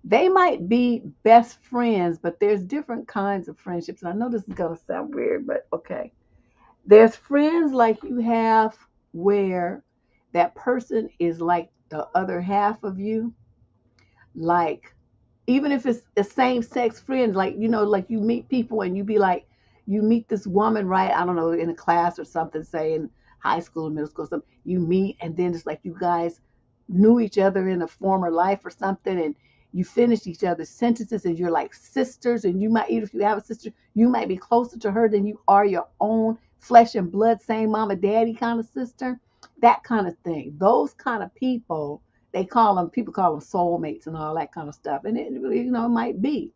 They might be best friends, but there's different kinds of friendships. And I know this is going to sound weird, but okay. There's friends like you have where that person is like the other half of you. Like, even if it's the same sex friend, like, like you meet people and you be like, you meet this woman, right? I don't know, in a class or something, say in high school, middle school, something, you meet, and then it's like you guys knew each other in a former life or something, and you finish each other's sentences, and you're like sisters, and you might, even if you have a sister, you might be closer to her than you are your own flesh and blood, same mama, daddy kind of sister, that kind of thing. Those kind of people, people call them soulmates and all that kind of stuff. And it really, it might be.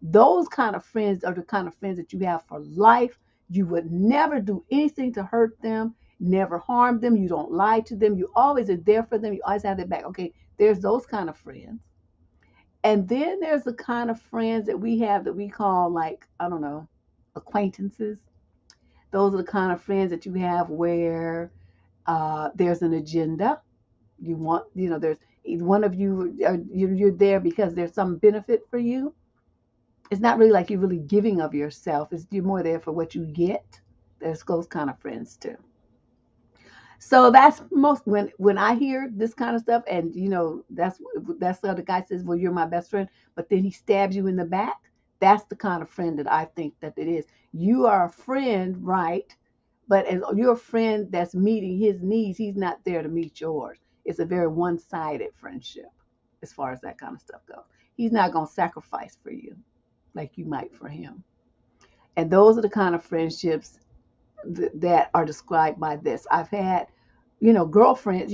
Those kind of friends are the kind of friends that you have for life. You would never do anything to hurt them, never harm them. You don't lie to them. You always are there for them. You always have their back. Okay, there's those kind of friends. And then there's the kind of friends that we have that we call, like, I don't know, acquaintances. Those are the kind of friends that you have where there's an agenda. You want, there's one of you, you're there because there's some benefit for you. It's not really like you're really giving of yourself. You're more there for what you get. There's those kind of friends too. So that's most, when I hear this kind of stuff, and that's the other guy says, well, you're my best friend, but then he stabs you in the back. That's the kind of friend that I think that it is. You are a friend, right? But as you're a friend that's meeting his needs, he's not there to meet yours. It's a very one-sided friendship as far as that kind of stuff goes. He's not going to sacrifice for you like you might for him. And those are the kind of friendships that are described by this. I've had, girlfriends,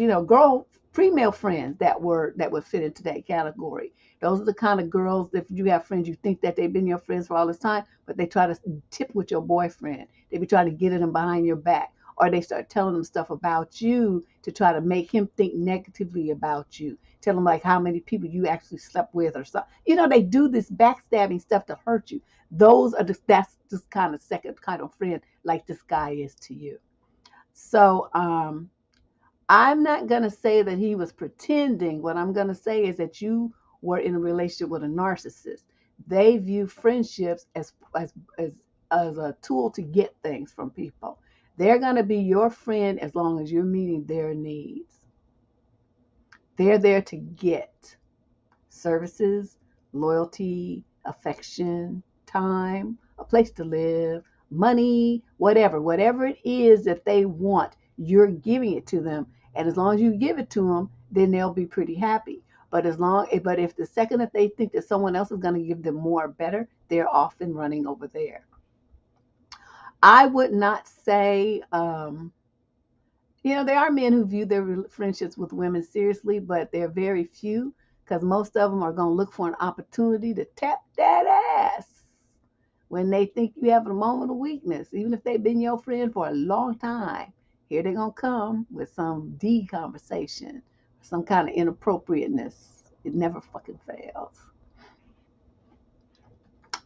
female friends that would fit into that category. Those are the kind of girls that, if you have friends, you think that they've been your friends for all this time, but they try to tip with your boyfriend. They be trying to get at him behind your back, or they start telling them stuff about you to try to make him think negatively about you. Tell him like how many people you actually slept with or something. They do this backstabbing stuff to hurt you. That's just kind of second kind of friend like this guy is to you. So I'm not going to say that he was pretending. What I'm going to say is that you were in a relationship with a narcissist. They view friendships as a tool to get things from people. They're going to be your friend as long as you're meeting their needs. They're there to get services, loyalty, affection, time, a place to live, money, whatever it is that they want, you're giving it to them. And as long as you give it to them, then they'll be pretty happy. But if the second that they think that someone else is going to give them more or better, they're off and running over there. I would not say, there are men who view their friendships with women seriously, but they're very few because most of them are going to look for an opportunity to tap that ass when they think you have a moment of weakness, even if they've been your friend for a long time. Here they're going to come with some D conversation, some kind of inappropriateness. It never fucking fails.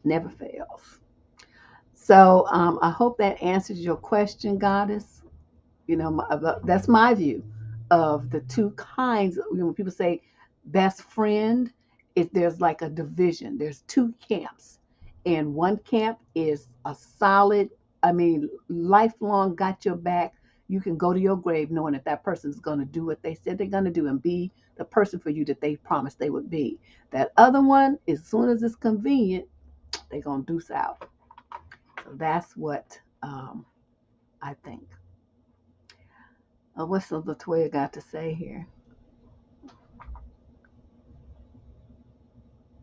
Never fails. So I hope that answers your question, Goddess. That's my view of the two kinds. When people say best friend, there's like a division. There's two camps, and one camp is a solid, lifelong, got your back. You can go to your grave knowing that person is going to do what they said they're going to do and be the person for you that they promised they would be. That other one, as soon as it's convenient, they're going to deuce out. So that's what I think. What's the Latoya got to say here?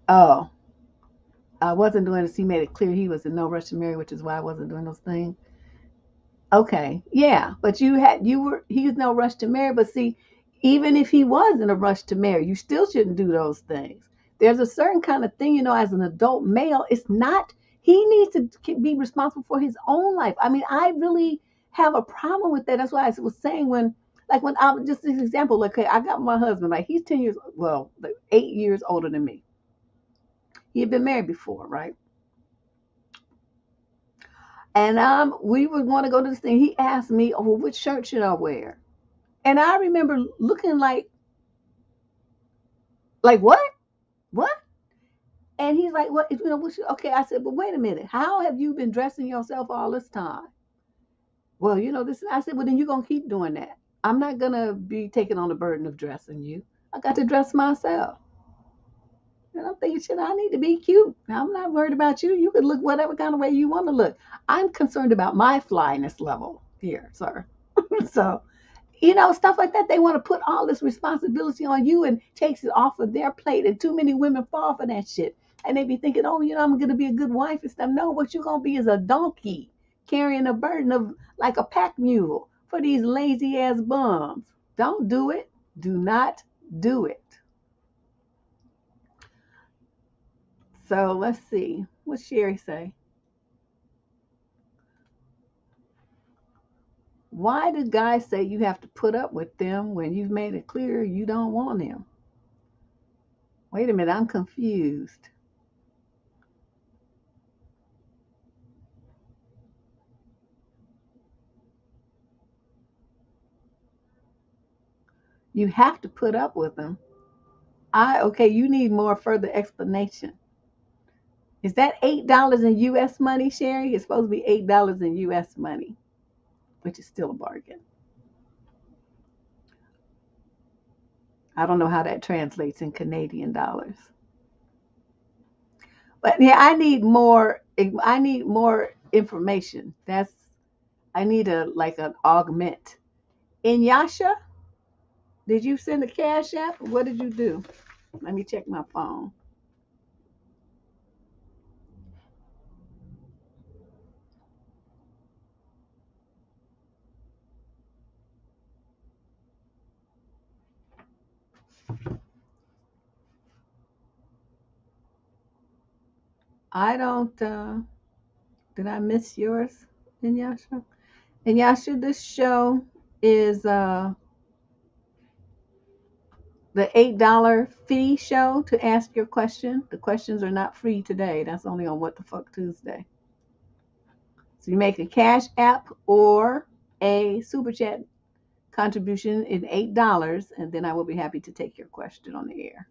Oh, I wasn't doing this. He made it clear he was in no rush to marry, which is why I wasn't doing those things. Okay, yeah, but he was no rush to marry. But see, even if he was in a rush to marry, you still shouldn't do those things. There's a certain kind of thing, as an adult male, it's not, he needs to be responsible for his own life. I mean, I really have a problem with that. That's why I was saying when I just this example, like, okay, I got my husband, like he's 10 years, well, like 8 years older than me. He had been married before, right? And we would want to go to this thing. He asked me, oh, well, which shirt should I wear? And I remember looking like what? What? And he's like, what? Okay. I said, but wait a minute. How have you been dressing yourself all this time? Well, this. I said, well, then you're gonna keep doing that. I'm not gonna be taking on the burden of dressing you. I got to dress myself. And I'm thinking, shit, I need to be cute. I'm not worried about you. You could look whatever kind of way you want to look. I'm concerned about my flyness level here, sir. So stuff like that. They want to put all this responsibility on you and takes it off of their plate. And too many women fall for that shit. And they be thinking, oh, I'm going to be a good wife and stuff. No, what you're going to be is a donkey carrying a burden of like a pack mule for these lazy ass bums. Don't do it. Do not do it. So let's see. What's Sherry say? Why do guys say you have to put up with them when you've made it clear you don't want them? Wait a minute, I'm confused. You have to put up with them. Okay, you need more further explanation. Is that $8 in US money, Sherry? It's supposed to be $8 in US money, which is still a bargain. I don't know how that translates in Canadian dollars. But yeah, I need more information. I need an augment. In Yasha, did you send a cash app? What did you do? Let me check my phone. I don't did I miss yours, Inyasha? Inyasha, this show is the $8 fee show to ask your question. The questions are not free today. That's only on What the Fuck Tuesday. So you make a cash app or a super chat contribution in $8, and then I will be happy to take your question on the air.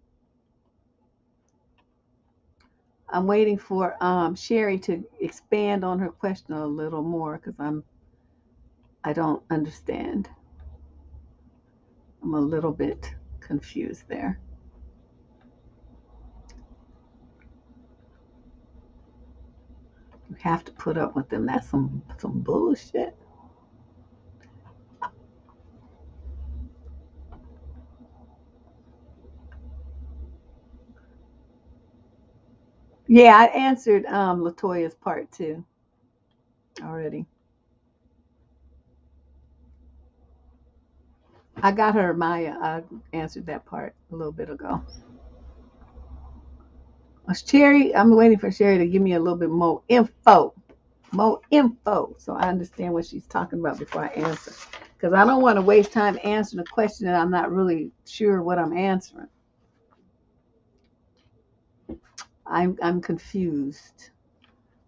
I'm waiting for Sherry to expand on her question a little more because I don't understand. I'm a little bit confused there. You have to put up with them. That's some bullshit. Yeah, I answered Latoya's part too already. I got her Maya. I answered that part a little bit ago. Sherry, I'm waiting for Sherry to give me a little bit more info, so I understand what she's talking about before I answer. Because I don't want to waste time answering a question that I'm not really sure what I'm answering. I'm confused,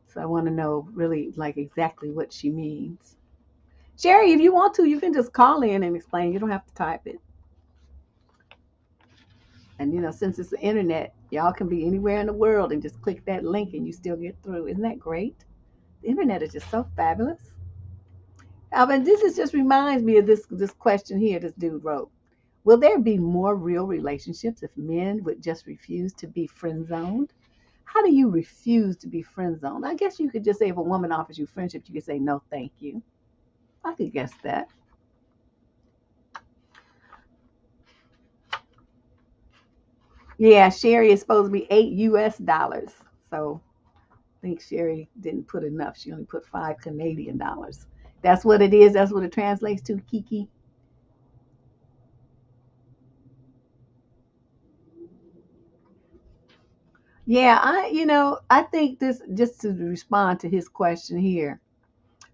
so I want to know really like exactly what she means. Sherry, if you want to, you can just call in and explain. You don't have to type it. And since it's the internet, y'all can be anywhere in the world and just click that link and you still get through. Isn't that great? The internet is just so fabulous. Alvin, this just reminds me of this question here this dude wrote. Will there be more real relationships if men would just refuse to be friend zoned? How do you refuse to be friend zoned? I guess you could just say if a woman offers you friendship, you could say no, thank you. I could guess that. Yeah, Sherry is supposed to be $8 US. So think Sherry didn't put enough. She only put $5 Canadian. That's what it is. That's what it translates to, Kiki. Yeah, I think this, just to respond to his question here,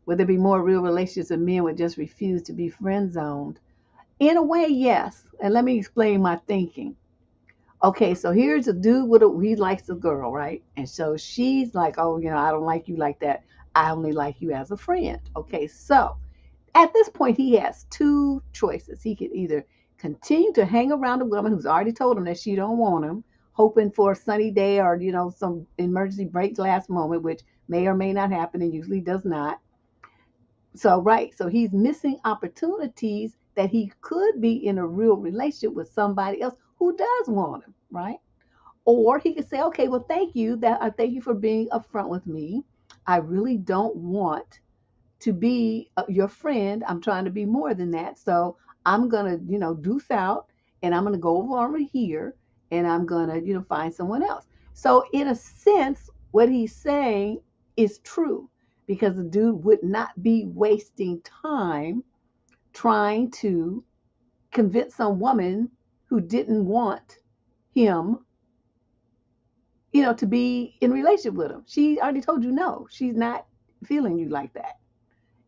would there be more real relationships if men would just refuse to be friend zoned? In a way, yes. And let me explain my thinking. Okay, so here's a dude he likes a girl, right? And so she's like, oh, I don't like you like that. I only like you as a friend. Okay, so at this point, he has two choices. He could either continue to hang around a woman who's already told him that she don't want him, hoping for a sunny day or some emergency break glass moment, which may or may not happen and usually does not. So right, so he's missing opportunities that he could be in a real relationship with somebody else who does want him, right? Or he could say, okay, well, thank you for being upfront with me. I really don't want to be your friend. I'm trying to be more than that. So I'm going to, deuce out, and I'm going to go over here, and I'm going to, find someone else. So in a sense, what he's saying is true, because the dude would not be wasting time trying to convince some woman who didn't want him, to be in relationship with him. She already told you no. She's not feeling you like that.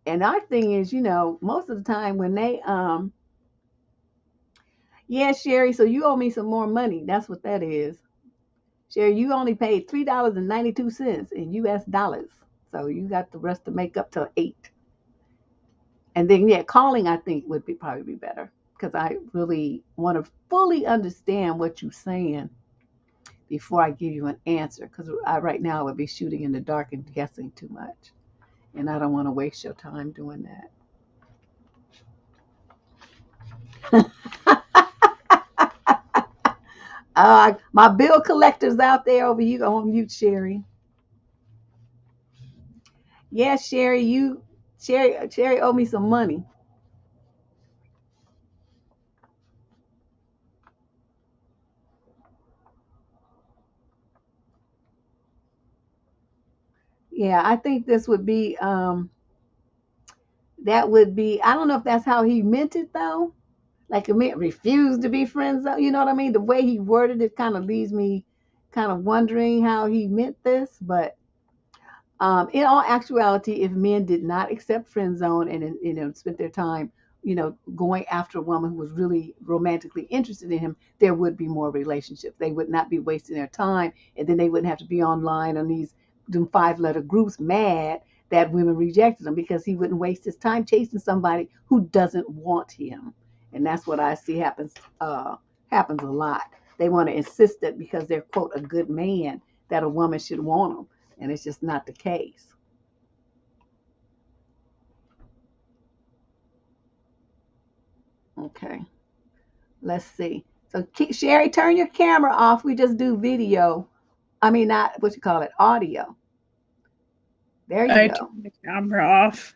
And our thing is, most of the time when they yeah, Sherry, so you owe me some more money. That's what that is. Sherry, you only paid $3.92 in US dollars. So you got the rest to make up to 8. And then yeah, calling I think would probably be better, because I really want to fully understand what you're saying before I give you an answer, because right now I would be shooting in the dark and guessing too much. And I don't want to waste your time doing that. My bill collectors out there over you on mute, Sherry. Yeah, Sherry owe me some money. Yeah, I think this would be that would be, I don't know if that's how he meant it though. Like, it meant refuse to be friends. You know what I mean? The way he worded it kind of leaves me kind of wondering how he meant this. But in all actuality, if men did not accept friend zone and spent their time, going after a woman who was really romantically interested in him, there would be more relationships. They would not be wasting their time, and then they wouldn't have to be online on these them 5-letter groups mad that women rejected him, because he wouldn't waste his time chasing somebody who doesn't want him. And that's what I see happens a lot. They want to insist that because they're, quote, a good man, that a woman should want them, and it's just not the case. Okay, let's see. So Sherry, turn your camera off. We just do video. I mean, not what you call it, audio. There you I go. turned the camera off.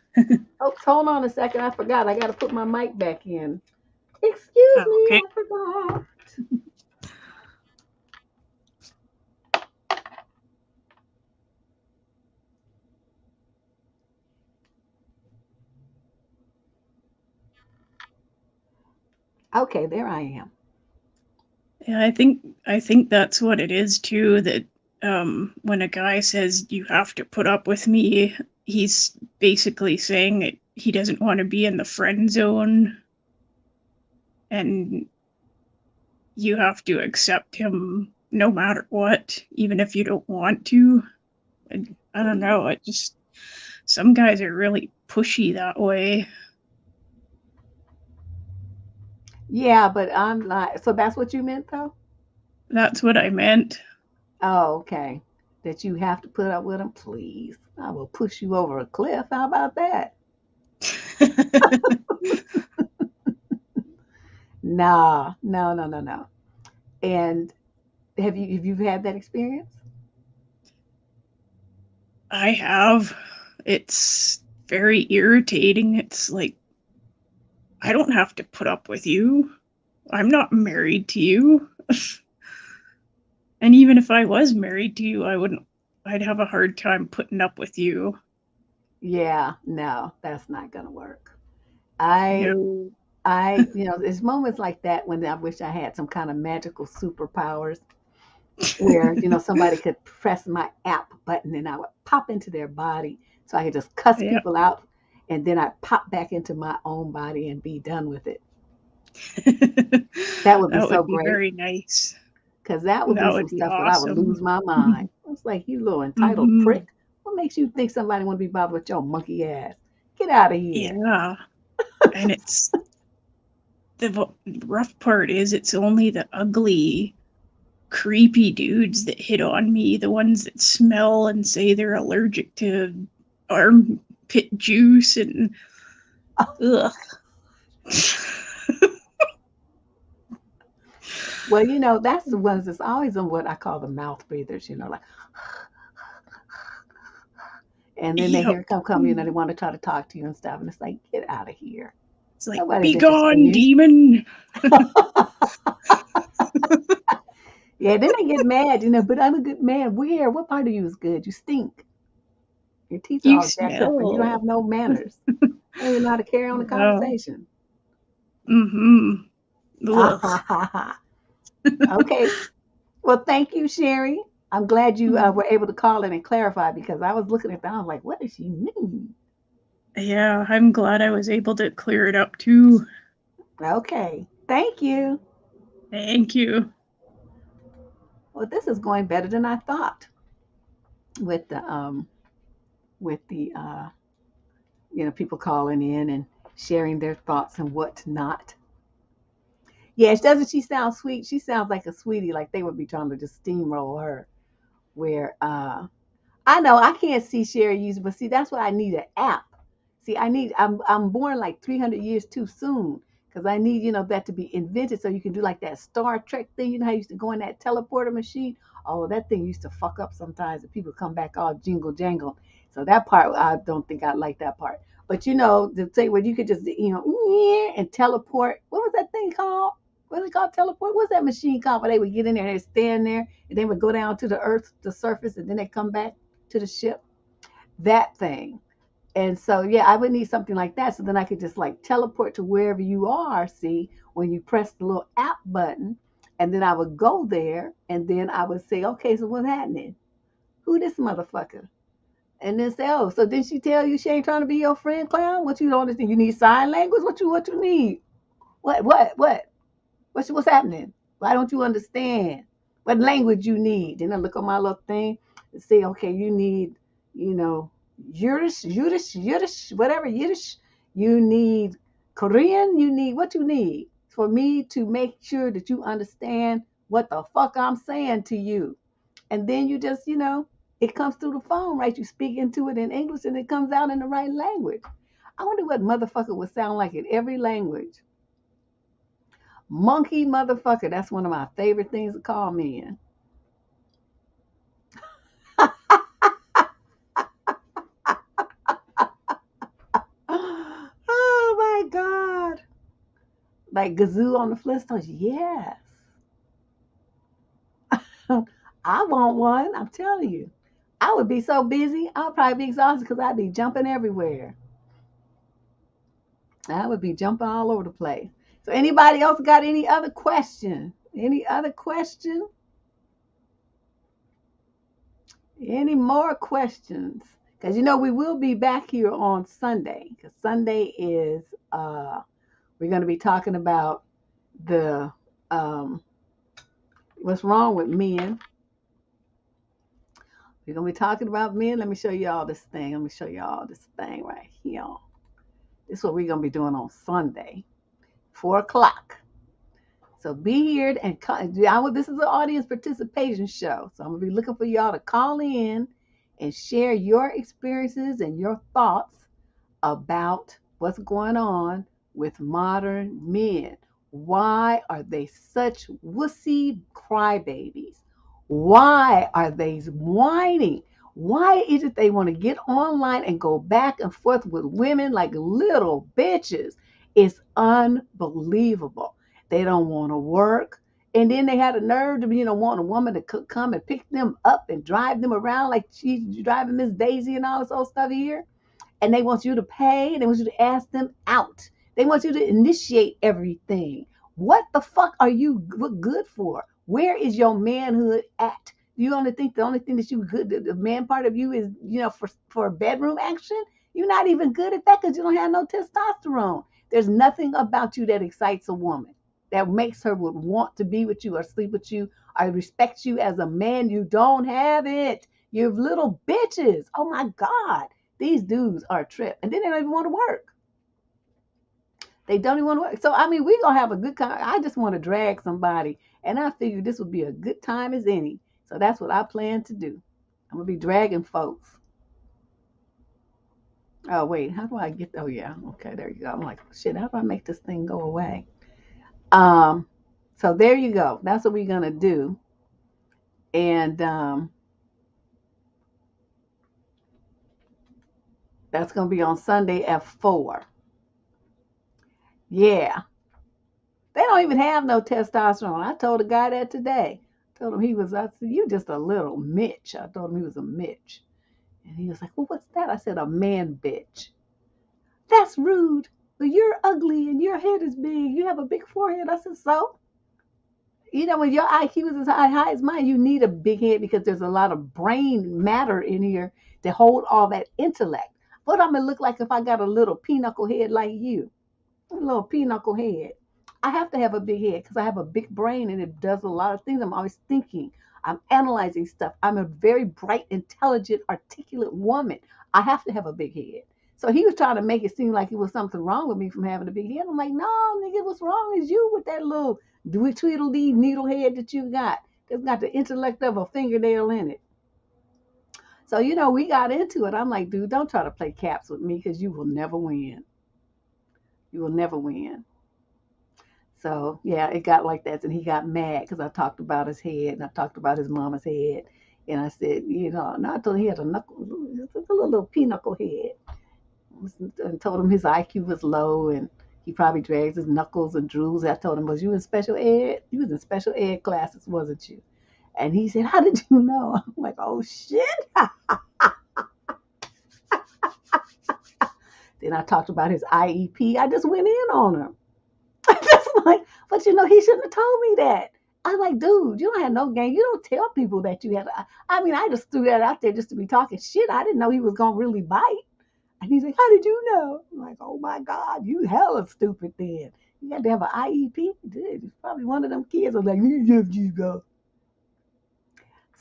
Oh, hold on a second. I forgot. I got to put my mic back in. Excuse me, Okay. I forgot. Okay, there I am. Yeah, I think that's what it is too, that when a guy says you have to put up with me, he's basically saying that he doesn't want to be in the friend zone, and you have to accept him no matter what, even if you don't want to. And I don't know, it just, some guys are really pushy that way. Yeah, but I'm like, so that's what you meant though? That's what I meant. Oh, okay. That you have to put up with him, please. I will push you over a cliff. How about that? Nah, no, no, no, no. And have you had that experience? I have. It's very irritating. It's like, I don't have to put up with you. I'm not married to you. And even if I was married to you, I wouldn't I'd have a hard time putting up with you. Yeah, no, that's not gonna work. I No. there's moments like that when I wish I had some kind of magical superpowers where, somebody could press my app button and I would pop into their body so I could just cuss Yeah. people out and then I pop back into my own body and be done with it. That would be That so would be great very nice. because that would be That some would be stuff where I would lose awesome. my mind. It's like, you little entitled Hmm. prick. What makes you think somebody want to be bothered with your monkey ass? Get out of here. Yeah. And it's the rough part is it's only the ugly, creepy dudes that hit on me, the ones that smell and say they're allergic to armpit juice and ugh. Well, that's the ones that's always on what I call the mouth breathers, like, and then they hear Yep. it come, they want to try to talk to you and stuff. And it's like, get out of here. It's like, Nobody's be interested in gone, you. demon. Yeah, then they get mad, but I'm a good man. Where? What part of you is good? You stink. Your teeth are You all jacked up and you don't smell. have no manners. I don't even know how to carry on a Yeah. conversation. Mm-hmm. Ugh. Okay. Well, thank you, Sherry. I'm glad you Mm. were able to call in and clarify because I was looking at that. I was like, what does she mean? Yeah, I'm glad I was able to clear it up too. Okay. Thank you. Thank you. Well, this is going better than I thought with the people calling in and sharing their thoughts and whatnot. Yes, doesn't she sound sweet? She sounds like a sweetie, like they would be trying to just steamroll her. Where I know I can't see Sherry using, but see that's why I need an app. See, I'm born like 300 years too soon because I need that to be invented so you can do like that Star Trek thing. You know how you used to go in that teleporter machine? Oh, that thing used to fuck up sometimes, and people come back all jingle jangle. So that part I don't think I like that part. But the thing where you could just and teleport. What was that thing called? What was it called? Teleport? What's that machine called where they would get in there and they stand there and they would go down to the earth, the surface, and then they come back to the ship? That thing. And so, yeah, I would need something like that. So then I could just like teleport to wherever you are. See, when you press the little app button, and then I would go there, and then I would say, okay, so what's happening? Who this motherfucker? And then say, oh, so did she tell you she ain't trying to be your friend, clown? What you don't understand? You need sign language? What you need? What? What's happening? Why don't you understand? What language you need? Then I look on my little thing and say, okay, you need, you know, Yiddish, whatever, Yiddish. You need Korean. You need what you need for me to make sure that you understand what the fuck I'm saying to you. And then you just, it comes through the phone, right? You speak into it in English and it comes out in the right language. I wonder what motherfucker would sound like in every language. Monkey motherfucker. That's one of my favorite things to call men. Oh my God. Like Gazoo on the Flintstones. Yes. I want one. I'm telling you. I would be so busy. I'd probably be exhausted because I'd be jumping everywhere. I would be jumping all over the place. So anybody else got any other question? Any other question? Any more questions? Because we will be back here on Sunday. Because Sunday is we're going to be talking about the what's wrong with men. We're going to be talking about men. Let me show you all this thing. Let me show you all this thing right here. This is what we're going to be doing on Sunday, 4 o'clock. So be here and this is an audience participation show. So I'm going to be looking for y'all to call in and share your experiences and your thoughts about what's going on with modern men. Why are they such wussy crybabies? Why are they whining? Why is it they want to get online and go back and forth with women like little bitches? It's unbelievable. They don't want to work. And then they had a nerve to, want a woman to come and pick them up and drive them around like she's driving Miss Daisy and all this old stuff here. And they want you to pay, and they want you to ask them out. They want you to initiate everything. What the fuck are you good for? Where is your manhood at? You only think the only thing that you good, the man part of you is, for bedroom action? You're not even good at that because you don't have no testosterone. There's nothing about you that excites a woman, that makes her would want to be with you or sleep with you or respect you as a man. You don't have it. You're little bitches. Oh my God. These dudes are a trip. And then they don't even want to work. They don't even want to work. So, we're going to have a good time. I just want to drag somebody. And I figured this would be a good time as any. So that's what I plan to do. I'm going to be dragging folks. Oh, wait. How do I get... Oh, yeah. Okay, there you go. I'm like, shit, how do I make this thing go away? So there you go. That's what we're going to do. And that's going to be on Sunday at 4. Yeah. They don't even have no testosterone. I told a guy that today. I told him I said, you just a little Mitch. I told him he was a Mitch. And he was like, well, what's that? I said, a man bitch. That's rude. But you're ugly and your head is big. You have a big forehead. I said, so? When your IQ is as high as mine, you need a big head because there's a lot of brain matter in here to hold all that intellect. What I'm going to look like if I got a little pinochle head like you? A little pinochle head. I have to have a big head because I have a big brain and it does a lot of things. I'm always thinking. I'm analyzing stuff. I'm a very bright, intelligent, articulate woman. I have to have a big head. So he was trying to make it seem like it was something wrong with me from having a big head. I'm like, no, nigga, what's wrong is you with that little tweedledee needle head that you got. That's got the intellect of a fingernail in it. So, we got into it. I'm like, dude, don't try to play caps with me because you will never win. You will never win. So, yeah, it got like that. And he got mad because I talked about his head and I talked about his mama's head. And I said, and I told him he had a little pinochle head. And told him his IQ was low and he probably drags his knuckles and drools. I told him, was you in special ed? You was in special ed classes, wasn't you? And he said, how did you know? I'm like, oh, shit. Then I talked about his IEP. I just went in on him. Just like, but he shouldn't have told me that. I'm like, dude, you don't have no game. You don't tell people that you have. I just threw that out there just to be talking shit. I didn't know he was gonna really bite. And he's like, how did you know? I'm like, oh my God, you hella stupid then. You had to have an IEP. Dude, probably one of them kids was like, you go.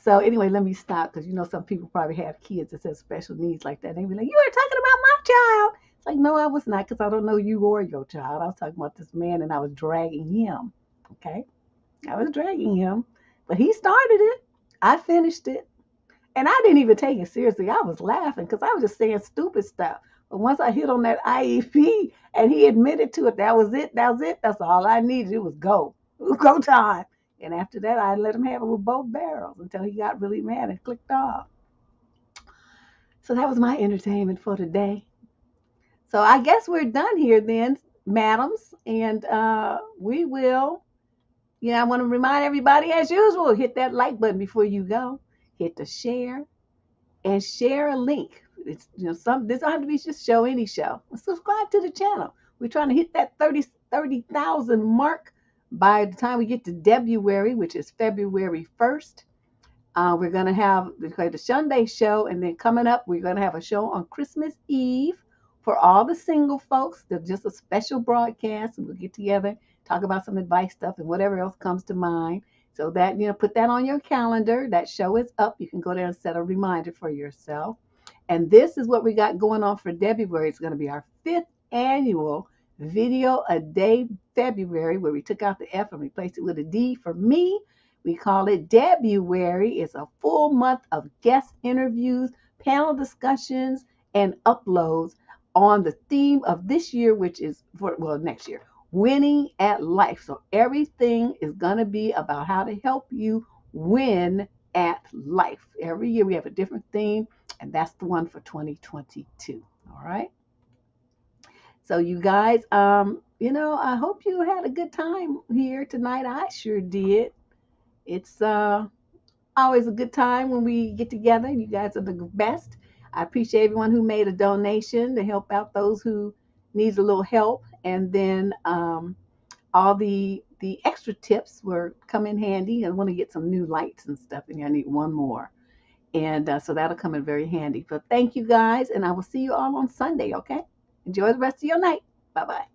So anyway, let me stop because some people probably have kids that have special needs like that. They be like, you were talking about my child. It's like, no, I was not because I don't know you or your child. I was talking about this man and I was dragging him. Okay? I was dragging him. But he started it. I finished it. And I didn't even take it seriously. I was laughing because I was just saying stupid stuff. But once I hit on that IEP and he admitted to it, that was it. That was it. That's all I needed. It was go. It was go time. And after that, I let him have it with both barrels until he got really mad and clicked off. So that was my entertainment for today. So I guess we're done here then, madams. And we will, I want to remind everybody as usual, hit that like button before you go. Hit the share and share a link. It's, this don't have to be just any show. Subscribe to the channel. We're trying to hit that 30,000 mark by the time we get to February, which is February 1st. We're going to have the Sunday show, and then coming up, we're going to have a show on Christmas Eve for all the single folks. There's just a special broadcast, and we'll get together, talk about some advice stuff and whatever else comes to mind. So that, put that on your calendar. That show is up. You can go there and set a reminder for yourself. And this is what we got going on for February. It's going to be our 5th annual Video a Day February, where we took out the F and replaced it with a D for me. We call it Debuary. It's a full month of guest interviews, panel discussions, and uploads on the theme of this year, which is next year, winning at life. So everything is going to be about how to help you win at life. Every year we have a different theme, and that's the one for 2022. All right. So you guys, I hope you had a good time here tonight. I sure did. It's always a good time when we get together. You guys are the best. I appreciate everyone who made a donation to help out those who needs a little help. And then all the extra tips were come in handy. I want to get some new lights and stuff, and I need one more. And so that'll come in very handy. So thank you guys, and I will see you all on Sunday, okay? Enjoy the rest of your night. Bye-bye.